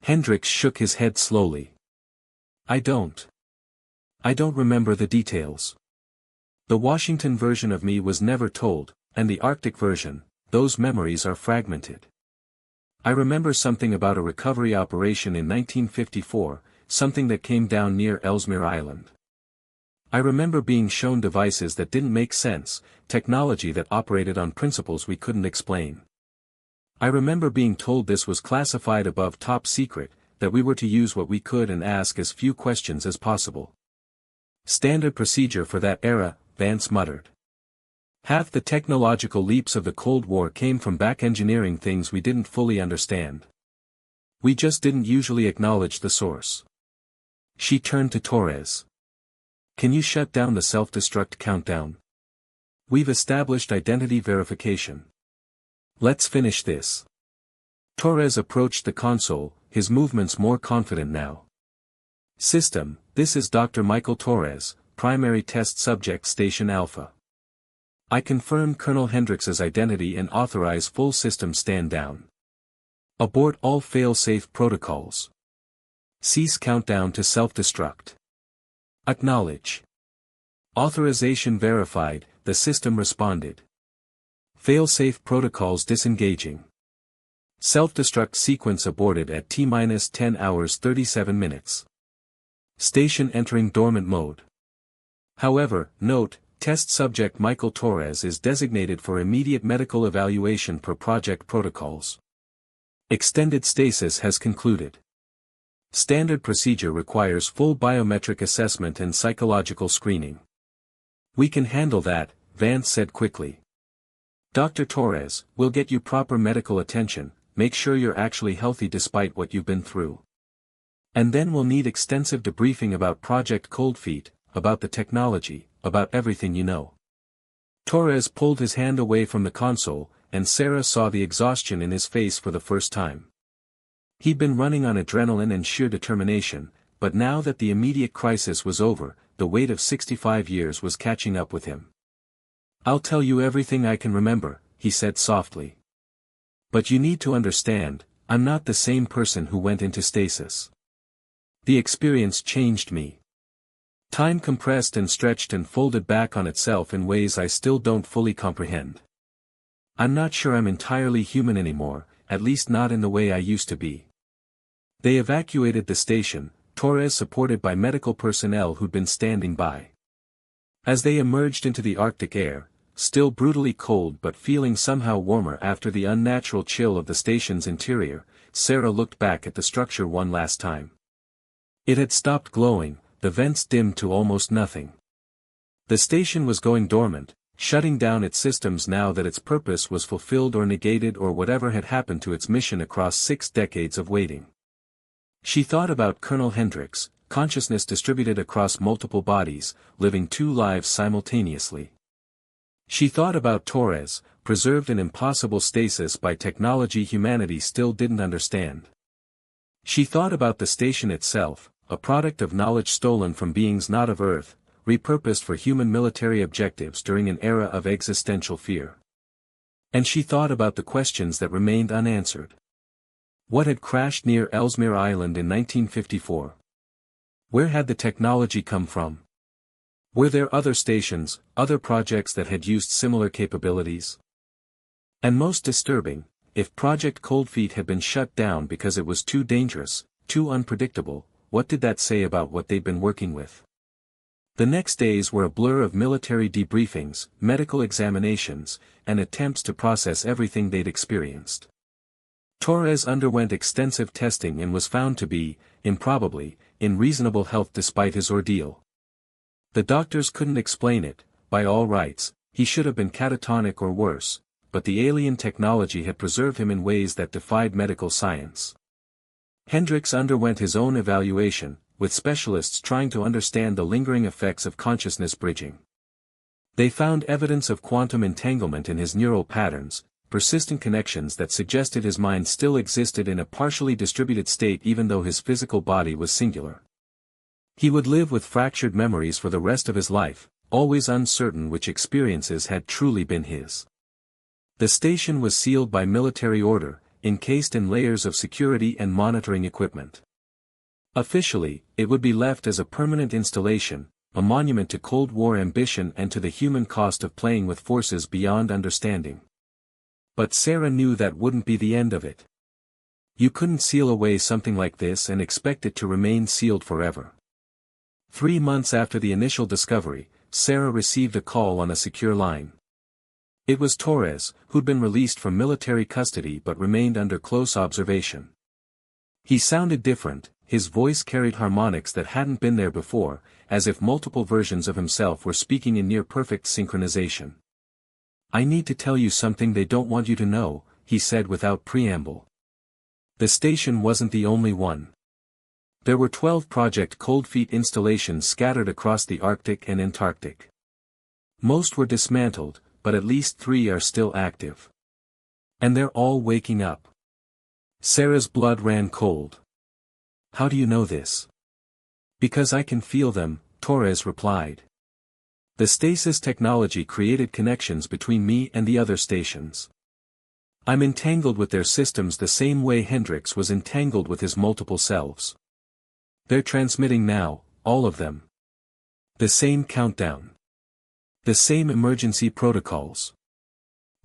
Hendricks shook his head slowly. I don't remember the details. The Washington version of me was never told, and the Arctic version, those memories are fragmented. I remember something about a recovery operation in 1954, something that came down near Ellesmere Island. I remember being shown devices that didn't make sense, technology that operated on principles we couldn't explain. I remember being told this was classified above top secret, that we were to use what we could and ask as few questions as possible. Standard procedure for that era, Vance muttered. Half the technological leaps of the Cold War came from back-engineering things we didn't fully understand. We just didn't usually acknowledge the source. She turned to Torres. Can you shut down the self-destruct countdown? We've established identity verification. Let's finish this. Torres approached the console, his movements more confident now. System, this is Dr. Michael Torres, Primary Test Subject Station Alpha. I confirm Colonel Hendrix's identity and authorize full system stand-down. Abort all fail-safe protocols. Cease countdown to self-destruct. Acknowledge. Authorization verified, the system responded. Fail-safe protocols disengaging. Self-destruct sequence aborted at T-10 hours 37 minutes. Station entering dormant mode. However, note, test subject Michael Torres is designated for immediate medical evaluation per project protocols. Extended stasis has concluded. Standard procedure requires full biometric assessment and psychological screening. We can handle that, Vance said quickly. Dr. Torres, we'll get you proper medical attention, make sure you're actually healthy despite what you've been through. And then we'll need extensive debriefing about Project Cold Feet, about the technology, about everything you know. Torres pulled his hand away from the console, and Sarah saw the exhaustion in his face for the first time. He'd been running on adrenaline and sheer determination, but now that the immediate crisis was over, the weight of 65 years was catching up with him. I'll tell you everything I can remember, he said softly. But you need to understand, I'm not the same person who went into stasis. The experience changed me. Time compressed and stretched and folded back on itself in ways I still don't fully comprehend. I'm not sure I'm entirely human anymore, at least not in the way I used to be. They evacuated the station, Torres supported by medical personnel who'd been standing by. As they emerged into the Arctic air, still brutally cold but feeling somehow warmer after the unnatural chill of the station's interior, Sarah looked back at the structure one last time. It had stopped glowing, the vents dimmed to almost nothing. The station was going dormant, shutting down its systems now that its purpose was fulfilled or negated or whatever had happened to its mission across 6 decades of waiting. She thought about Colonel Hendrix, consciousness distributed across multiple bodies, living 2 lives simultaneously. She thought about Torres, preserved in impossible stasis by technology humanity still didn't understand. She thought about the station itself, a product of knowledge stolen from beings not of Earth, repurposed for human military objectives during an era of existential fear. And she thought about the questions that remained unanswered. What had crashed near Ellesmere Island in 1954? Where had the technology come from? Were there other stations, other projects that had used similar capabilities? And most disturbing, if Project Cold Feet had been shut down because it was too dangerous, too unpredictable, what did that say about what they'd been working with? The next days were a blur of military debriefings, medical examinations, and attempts to process everything they'd experienced. Torres underwent extensive testing and was found to be, improbably, in reasonable health despite his ordeal. The doctors couldn't explain it, by all rights, he should have been catatonic or worse, but the alien technology had preserved him in ways that defied medical science. Hendrix underwent his own evaluation, with specialists trying to understand the lingering effects of consciousness bridging. They found evidence of quantum entanglement in his neural patterns, persistent connections that suggested his mind still existed in a partially distributed state even though his physical body was singular. He would live with fractured memories for the rest of his life, always uncertain which experiences had truly been his. The station was sealed by military order, encased in layers of security and monitoring equipment. Officially, it would be left as a permanent installation, a monument to Cold War ambition and to the human cost of playing with forces beyond understanding. But Sarah knew that wouldn't be the end of it. You couldn't seal away something like this and expect it to remain sealed forever. 3 months after the initial discovery, Sarah received a call on a secure line. It was Torres, who'd been released from military custody but remained under close observation. He sounded different, his voice carried harmonics that hadn't been there before, as if multiple versions of himself were speaking in near-perfect synchronization. "I need to tell you something they don't want you to know," he said without preamble. The station wasn't the only one. There were 12 Project Cold Feet installations scattered across the Arctic and Antarctic. Most were dismantled, but at least 3 are still active. And they're all waking up. Sarah's blood ran cold. "How do you know this?" "Because I can feel them," Torres replied. "The stasis technology created connections between me and the other stations. I'm entangled with their systems the same way Hendrix was entangled with his multiple selves. They're transmitting now, all of them. The same countdown. The same emergency protocols.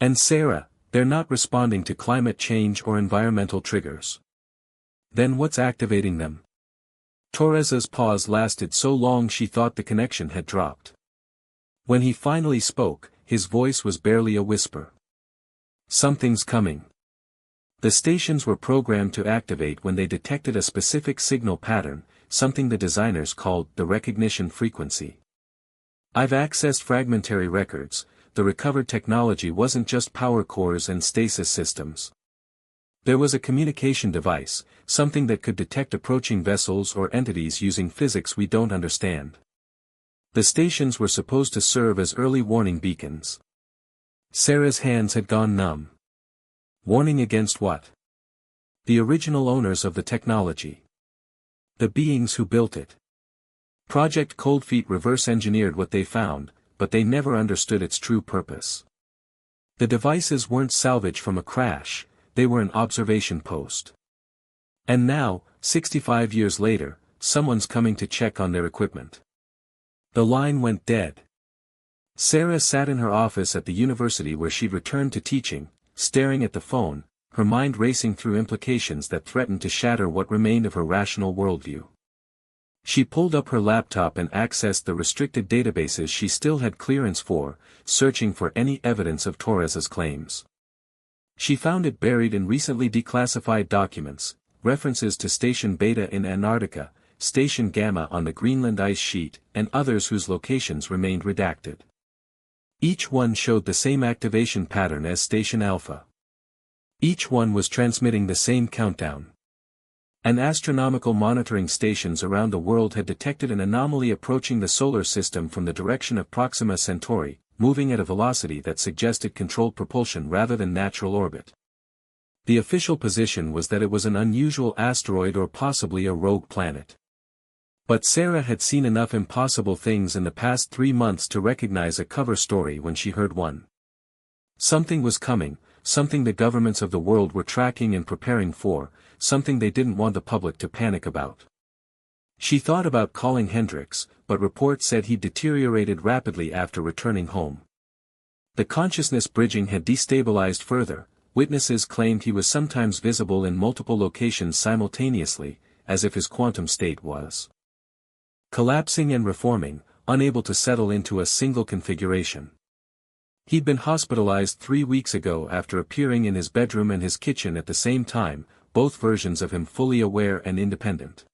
And Sarah, they're not responding to climate change or environmental triggers. Then what's activating them?" Torres's pause lasted so long she thought the connection had dropped. When he finally spoke, his voice was barely a whisper. "Something's coming. The stations were programmed to activate when they detected a specific signal pattern, something the designers called the recognition frequency. I've accessed fragmentary records. The recovered technology wasn't just power cores and stasis systems. There was a communication device, something that could detect approaching vessels or entities using physics we don't understand. The stations were supposed to serve as early warning beacons." Sarah's hands had gone numb. Warning against what? The original owners of the technology. The beings who built it. Project Cold Feet reverse-engineered what they found, but they never understood its true purpose. The devices weren't salvaged from a crash, they were an observation post. And now, 65 years later, someone's coming to check on their equipment. The line went dead. Sarah sat in her office at the university where she'd returned to teaching, staring at the phone, her mind racing through implications that threatened to shatter what remained of her rational worldview. She pulled up her laptop and accessed the restricted databases she still had clearance for, searching for any evidence of Torres's claims. She found it buried in recently declassified documents, references to Station Beta in Antarctica, Station Gamma on the Greenland ice sheet, and others whose locations remained redacted. Each one showed the same activation pattern as Station Alpha. Each one was transmitting the same countdown. And astronomical monitoring stations around the world had detected an anomaly approaching the solar system from the direction of Proxima Centauri, moving at a velocity that suggested controlled propulsion rather than natural orbit. The official position was that it was an unusual asteroid or possibly a rogue planet. But Sarah had seen enough impossible things in the past 3 months to recognize a cover story when she heard one. Something was coming, something the governments of the world were tracking and preparing for, something they didn't want the public to panic about. She thought about calling Hendrix, but reports said he deteriorated rapidly after returning home. The consciousness bridging had destabilized further. Witnesses claimed he was sometimes visible in multiple locations simultaneously, as if his quantum state was collapsing and reforming, unable to settle into a single configuration. He'd been hospitalized 3 weeks ago after appearing in his bedroom and his kitchen at the same time, both versions of him fully aware and independent.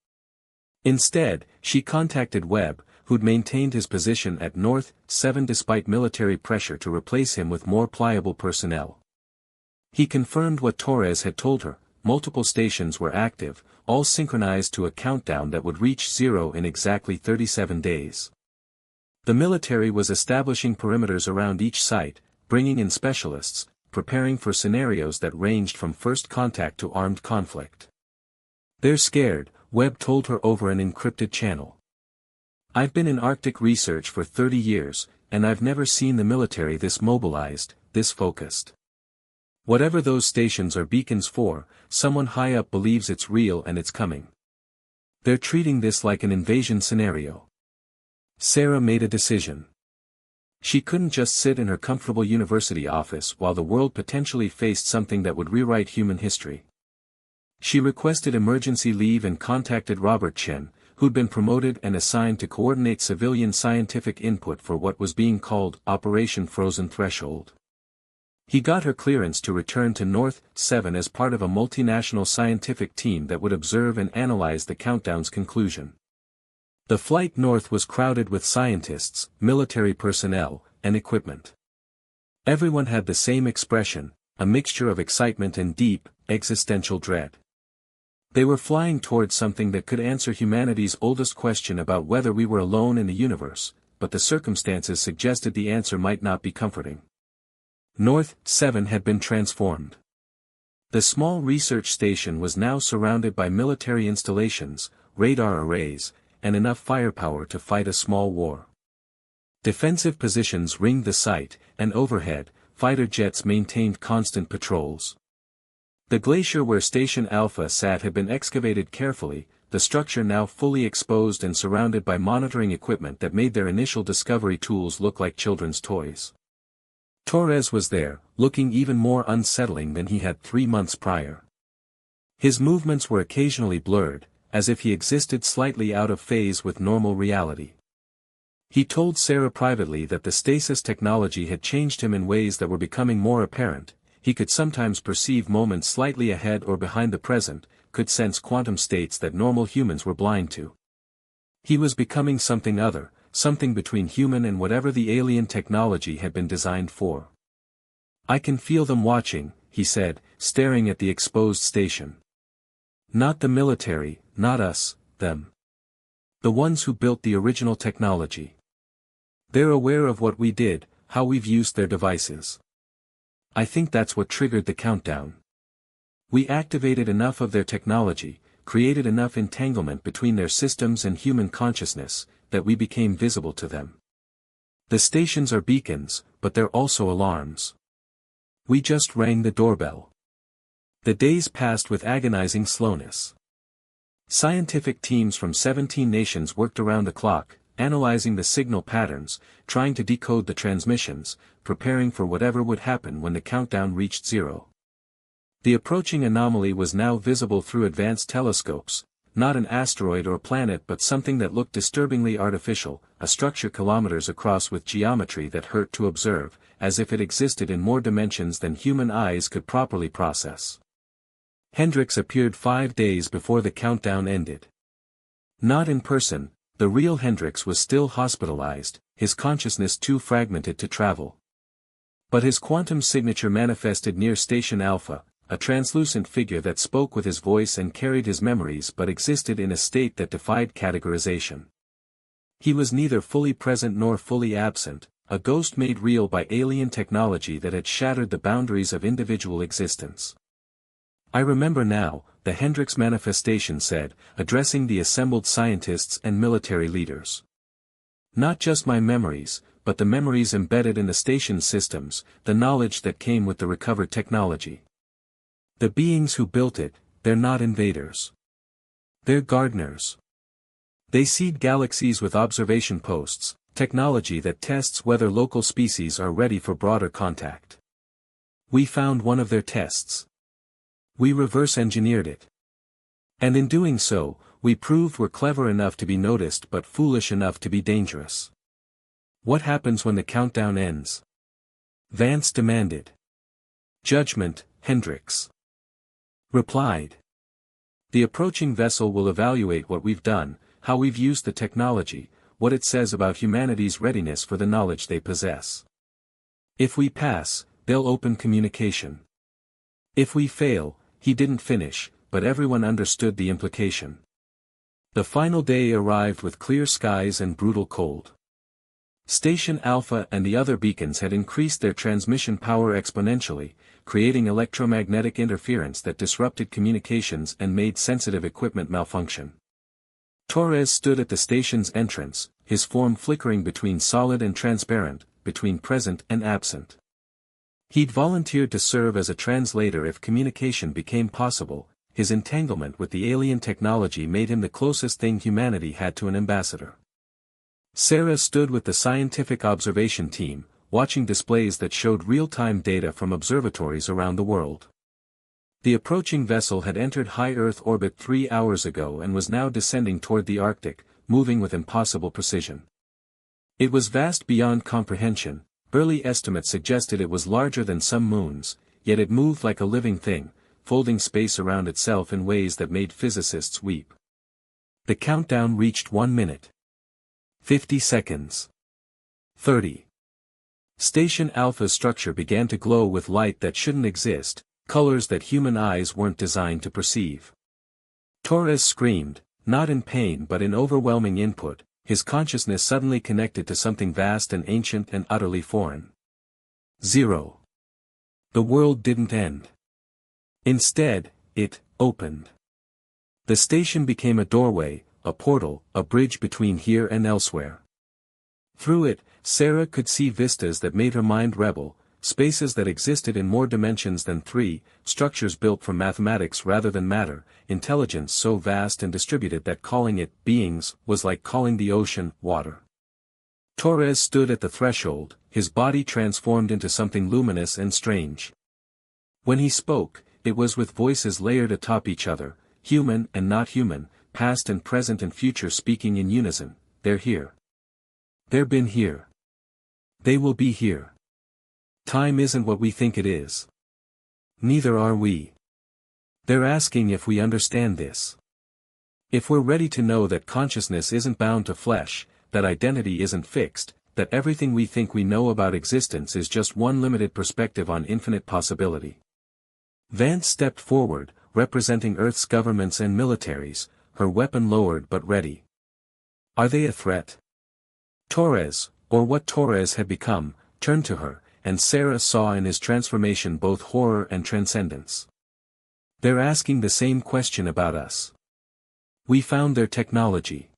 Instead, she contacted Webb, who'd maintained his position at North 7 despite military pressure to replace him with more pliable personnel. He confirmed what Torres had told her: multiple stations were active, all synchronized to a countdown that would reach 0 in exactly 37 days. The military was establishing perimeters around each site, bringing in specialists, preparing for scenarios that ranged from first contact to armed conflict. "They're scared," Webb told her over an encrypted channel. "I've been in Arctic research for 30 years, and I've never seen the military this mobilized, this focused. Whatever those stations are beacons for, someone high up believes it's real and it's coming. They're treating this like an invasion scenario." Sarah made a decision. She couldn't just sit in her comfortable university office while the world potentially faced something that would rewrite human history. She requested emergency leave and contacted Robert Chen, who'd been promoted and assigned to coordinate civilian scientific input for what was being called Operation Frozen Threshold. He got her clearance to return to North 7 as part of a multinational scientific team that would observe and analyze the countdown's conclusion. The flight north was crowded with scientists, military personnel, and equipment. Everyone had the same expression, a mixture of excitement and deep, existential dread. They were flying towards something that could answer humanity's oldest question about whether we were alone in the universe, but the circumstances suggested the answer might not be comforting. North 7 had been transformed. The small research station was now surrounded by military installations, radar arrays, and enough firepower to fight a small war. Defensive positions ringed the site, and overhead, fighter jets maintained constant patrols. The glacier where Station Alpha sat had been excavated carefully, the structure now fully exposed and surrounded by monitoring equipment that made their initial discovery tools look like children's toys. Torres was there, looking even more unsettling than he had 3 months prior. His movements were occasionally blurred, as if he existed slightly out of phase with normal reality. He told Sarah privately that the stasis technology had changed him in ways that were becoming more apparent. He could sometimes perceive moments slightly ahead or behind the present, could sense quantum states that normal humans were blind to. He was becoming something other, something between human and whatever the alien technology had been designed for. "I can feel them watching," he said, staring at the exposed station. "Not the military, not us, them. The ones who built the original technology. They're aware of what we did, how we've used their devices. I think that's what triggered the countdown. We activated enough of their technology, created enough entanglement between their systems and human consciousness, that we became visible to them. The stations are beacons, but they're also alarms. We just rang the doorbell." The days passed with agonizing slowness. Scientific teams from 17 nations worked around the clock, analyzing the signal patterns, trying to decode the transmissions, preparing for whatever would happen when the countdown reached zero. The approaching anomaly was now visible through advanced telescopes, not an asteroid or planet but something that looked disturbingly artificial, a structure kilometers across with geometry that hurt to observe, as if it existed in more dimensions than human eyes could properly process. Hendricks appeared 5 days before the countdown ended. Not in person, the real Hendricks was still hospitalized, his consciousness too fragmented to travel. But his quantum signature manifested near Station Alpha, a translucent figure that spoke with his voice and carried his memories but existed in a state that defied categorization. He was neither fully present nor fully absent, a ghost made real by alien technology that had shattered the boundaries of individual existence. "I remember now," the Hendricks manifestation said, addressing the assembled scientists and military leaders. "Not just my memories, but the memories embedded in the station's systems, the knowledge that came with the recovered technology. The beings who built it, they're not invaders. They're gardeners. They seed galaxies with observation posts, technology that tests whether local species are ready for broader contact. We found one of their tests. We reverse-engineered it. And in doing so, we proved we're clever enough to be noticed but foolish enough to be dangerous." "What happens when the countdown ends?" Vance demanded. "Judgment," Hendricks replied. "The approaching vessel will evaluate what we've done, how we've used the technology, what it says about humanity's readiness for the knowledge they possess. If we pass, they'll open communication. If we fail," he didn't finish, but everyone understood the implication. The final day arrived with clear skies and brutal cold. Station Alpha and the other beacons had increased their transmission power exponentially, creating electromagnetic interference that disrupted communications and made sensitive equipment malfunction. Torres stood at the station's entrance, his form flickering between solid and transparent, between present and absent. He'd volunteered to serve as a translator if communication became possible. His entanglement with the alien technology made him the closest thing humanity had to an ambassador. Sarah stood with the scientific observation team, watching displays that showed real-time data from observatories around the world. The approaching vessel had entered high Earth orbit 3 hours ago and was now descending toward the Arctic, moving with impossible precision. It was vast beyond comprehension. Early estimates suggested it was larger than some moons, yet it moved like a living thing, folding space around itself in ways that made physicists weep. The countdown reached 1 minute. 50 seconds. 30. Station Alpha's structure began to glow with light that shouldn't exist, colors that human eyes weren't designed to perceive. Torres screamed, not in pain but in overwhelming input, his consciousness suddenly connected to something vast and ancient and utterly foreign. 0. The world didn't end. Instead, it opened. The station became a doorway, a portal, a bridge between here and elsewhere. Through it, Sarah could see vistas that made her mind rebel, spaces that existed in more dimensions than 3, structures built from mathematics rather than matter, intelligence so vast and distributed that calling it beings was like calling the ocean water. Torres stood at the threshold, his body transformed into something luminous and strange. When he spoke, it was with voices layered atop each other, human and not human, past and present and future speaking in unison. They're here. They've been here. They will be here. Time isn't what we think it is. Neither are we. They're asking if we understand this. If we're ready to know that consciousness isn't bound to flesh, that identity isn't fixed, that everything we think we know about existence is just one limited perspective on infinite possibility. Vance stepped forward, representing Earth's governments and militaries, her weapon lowered but ready. Are they a threat? Torres, or what Torres had become, turned to her, and Sarah saw in his transformation both horror and transcendence. They're asking the same question about us. We found their technology.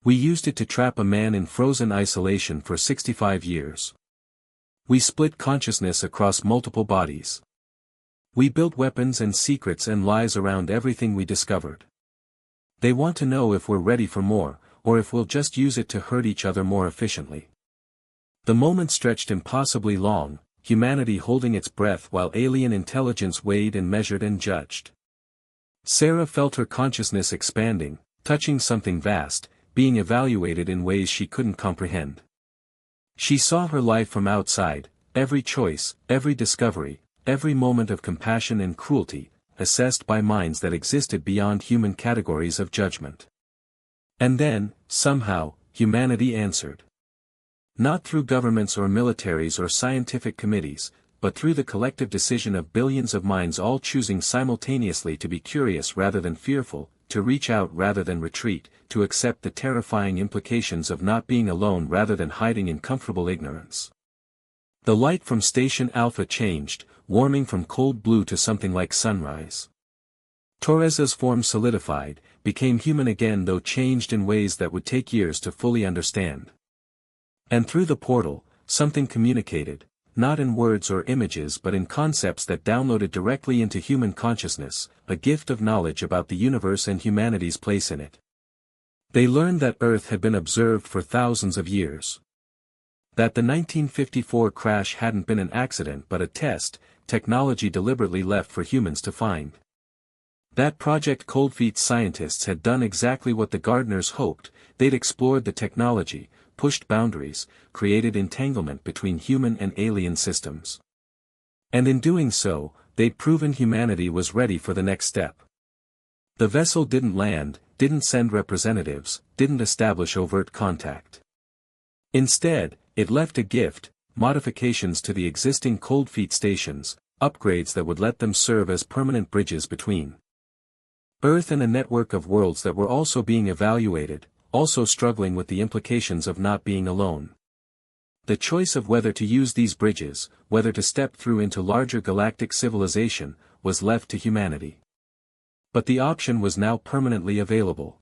We used it to trap a man in frozen isolation for 65 years. We split consciousness across multiple bodies. We built weapons and secrets and lies around everything we discovered. They want to know if we're ready for more, or if we'll just use it to hurt each other more efficiently. The moment stretched impossibly long, humanity holding its breath while alien intelligence weighed and measured and judged. Sarah felt her consciousness expanding, touching something vast, being evaluated in ways she couldn't comprehend. She saw her life from outside, every choice, every discovery, every moment of compassion and cruelty, assessed by minds that existed beyond human categories of judgment. And then, somehow, humanity answered. Not through governments or militaries or scientific committees, but through the collective decision of billions of minds all choosing simultaneously to be curious rather than fearful, to reach out rather than retreat, to accept the terrifying implications of not being alone rather than hiding in comfortable ignorance. The light from Station Alpha changed, warming from cold blue to something like sunrise. Torres's form solidified, became human again though changed in ways that would take years to fully understand. And through the portal, something communicated, not in words or images but in concepts that downloaded directly into human consciousness, a gift of knowledge about the universe and humanity's place in it. They learned that Earth had been observed for thousands of years. That the 1954 crash hadn't been an accident but a test, technology deliberately left for humans to find. That Project Cold Feet's scientists had done exactly what the gardeners hoped, they'd explored the technology, pushed boundaries, created entanglement between human and alien systems. And in doing so, they'd proven humanity was ready for the next step. The vessel didn't land, didn't send representatives, didn't establish overt contact. Instead, it left a gift, modifications to the existing Cold Feet stations, upgrades that would let them serve as permanent bridges between Earth and a network of worlds that were also being evaluated, also struggling with the implications of not being alone. The choice of whether to use these bridges, whether to step through into larger galactic civilization, was left to humanity. But the option was now permanently available.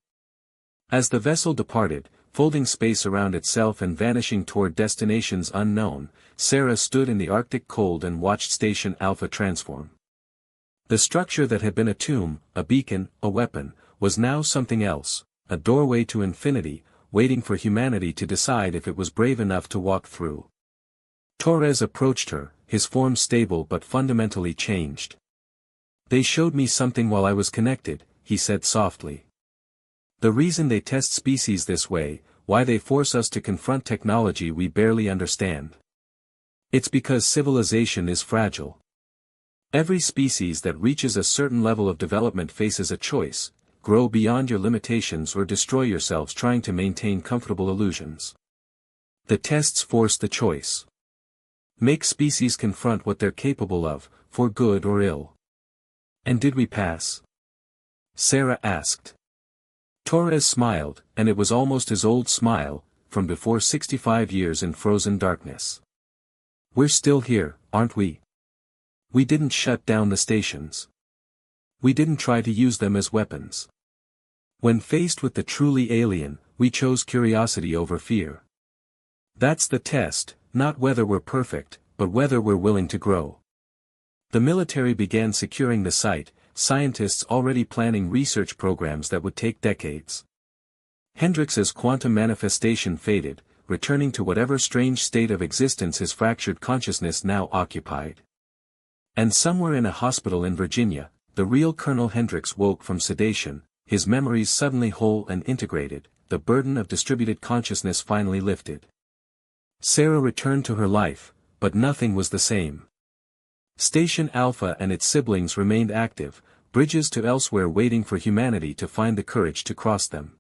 As the vessel departed, folding space around itself and vanishing toward destinations unknown, Sarah stood in the Arctic cold and watched Station Alpha transform. The structure that had been a tomb, a beacon, a weapon, was now something else, a doorway to infinity, waiting for humanity to decide if it was brave enough to walk through. Torres approached her, his form stable but fundamentally changed. They showed me something while I was connected, he said softly. The reason they test species this way, why they force us to confront technology we barely understand. It's because civilization is fragile. Every species that reaches a certain level of development faces a choice: grow beyond your limitations or destroy yourselves trying to maintain comfortable illusions. The tests force the choice. Make species confront what they're capable of, for good or ill. And did we pass? Sarah asked. Torres smiled, and it was almost his old smile, from before 65 years in frozen darkness. We're still here, aren't we? We didn't shut down the stations. We didn't try to use them as weapons. When faced with the truly alien, we chose curiosity over fear. That's the test, not whether we're perfect, but whether we're willing to grow. The military began securing the site, scientists already planning research programs that would take decades. Hendrix's quantum manifestation faded, returning to whatever strange state of existence his fractured consciousness now occupied. And somewhere in a hospital in Virginia, the real Colonel Hendrix woke from sedation, his memories suddenly whole and integrated, the burden of distributed consciousness finally lifted. Sarah returned to her life, but nothing was the same. Station Alpha and its siblings remained active, bridges to elsewhere waiting for humanity to find the courage to cross them.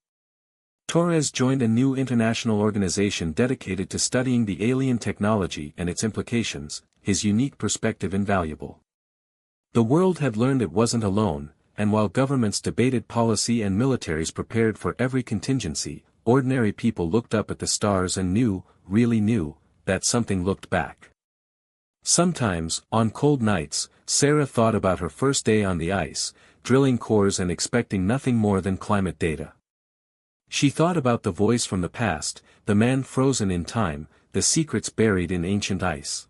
Torres joined a new international organization dedicated to studying the alien technology and its implications, his unique perspective invaluable. The world had learned it wasn't alone, and while governments debated policy and militaries prepared for every contingency, ordinary people looked up at the stars and knew, really knew, that something looked back. Sometimes, on cold nights, Sarah thought about her first day on the ice, drilling cores and expecting nothing more than climate data. She thought about the voice from the past, the man frozen in time, the secrets buried in ancient ice.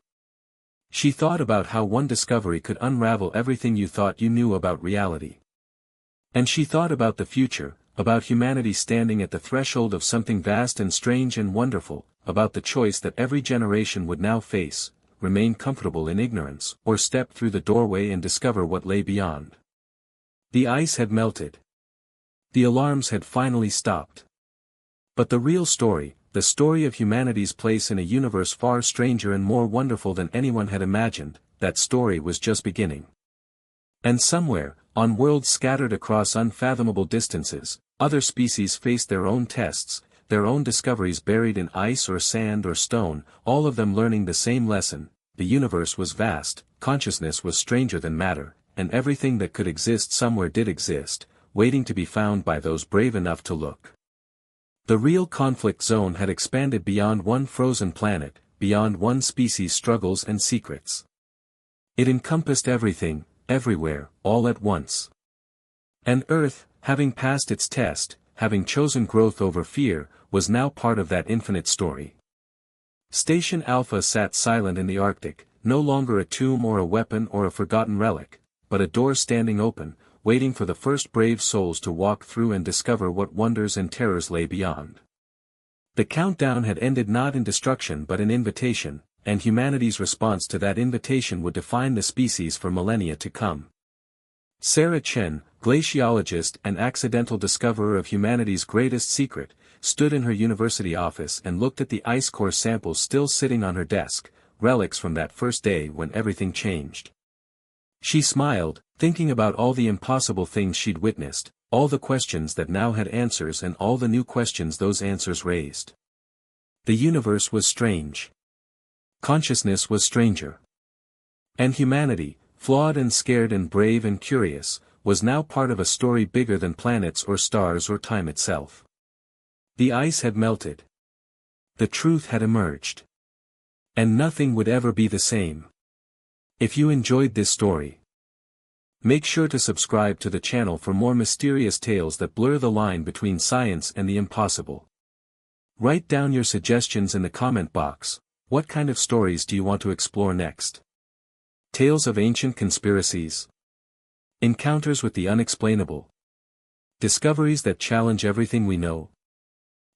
She thought about how one discovery could unravel everything you thought you knew about reality. And she thought about the future, about humanity standing at the threshold of something vast and strange and wonderful, about the choice that every generation would now face: remain comfortable in ignorance, or step through the doorway and discover what lay beyond. The ice had melted. The alarms had finally stopped. But the real story, the story of humanity's place in a universe far stranger and more wonderful than anyone had imagined, that story was just beginning. And somewhere, on worlds scattered across unfathomable distances, other species faced their own tests, their own discoveries buried in ice or sand or stone, all of them learning the same lesson: the universe was vast, consciousness was stranger than matter, and everything that could exist somewhere did exist, waiting to be found by those brave enough to look. The real conflict zone had expanded beyond one frozen planet, beyond one species' struggles and secrets. It encompassed everything, everywhere, all at once. And Earth, having passed its test, having chosen growth over fear, was now part of that infinite story. Station Alpha sat silent in the Arctic, no longer a tomb or a weapon or a forgotten relic, but a door standing open, waiting for the first brave souls to walk through and discover what wonders and terrors lay beyond. The countdown had ended not in destruction but in invitation, and humanity's response to that invitation would define the species for millennia to come. Sarah Chen, glaciologist and accidental discoverer of humanity's greatest secret, stood in her university office and looked at the ice core samples still sitting on her desk, relics from that first day when everything changed. She smiled, thinking about all the impossible things she'd witnessed, all the questions that now had answers and all the new questions those answers raised. The universe was strange. Consciousness was stranger. And humanity, flawed and scared and brave and curious, was now part of a story bigger than planets or stars or time itself. The ice had melted. The truth had emerged. And nothing would ever be the same. If you enjoyed this story, make sure to subscribe to the channel for more mysterious tales that blur the line between science and the impossible. Write down your suggestions in the comment box. What kind of stories do you want to explore next? Tales of ancient conspiracies? Encounters with the unexplainable? Discoveries that challenge everything we know?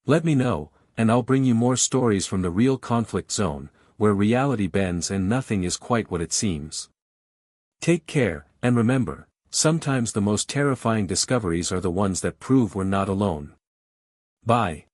Let me know, and I'll bring you more stories from the real conflict zone, where reality bends and nothing is quite what it seems. Take care, and remember, Sometimes the most terrifying discoveries are the ones that prove we're not alone. By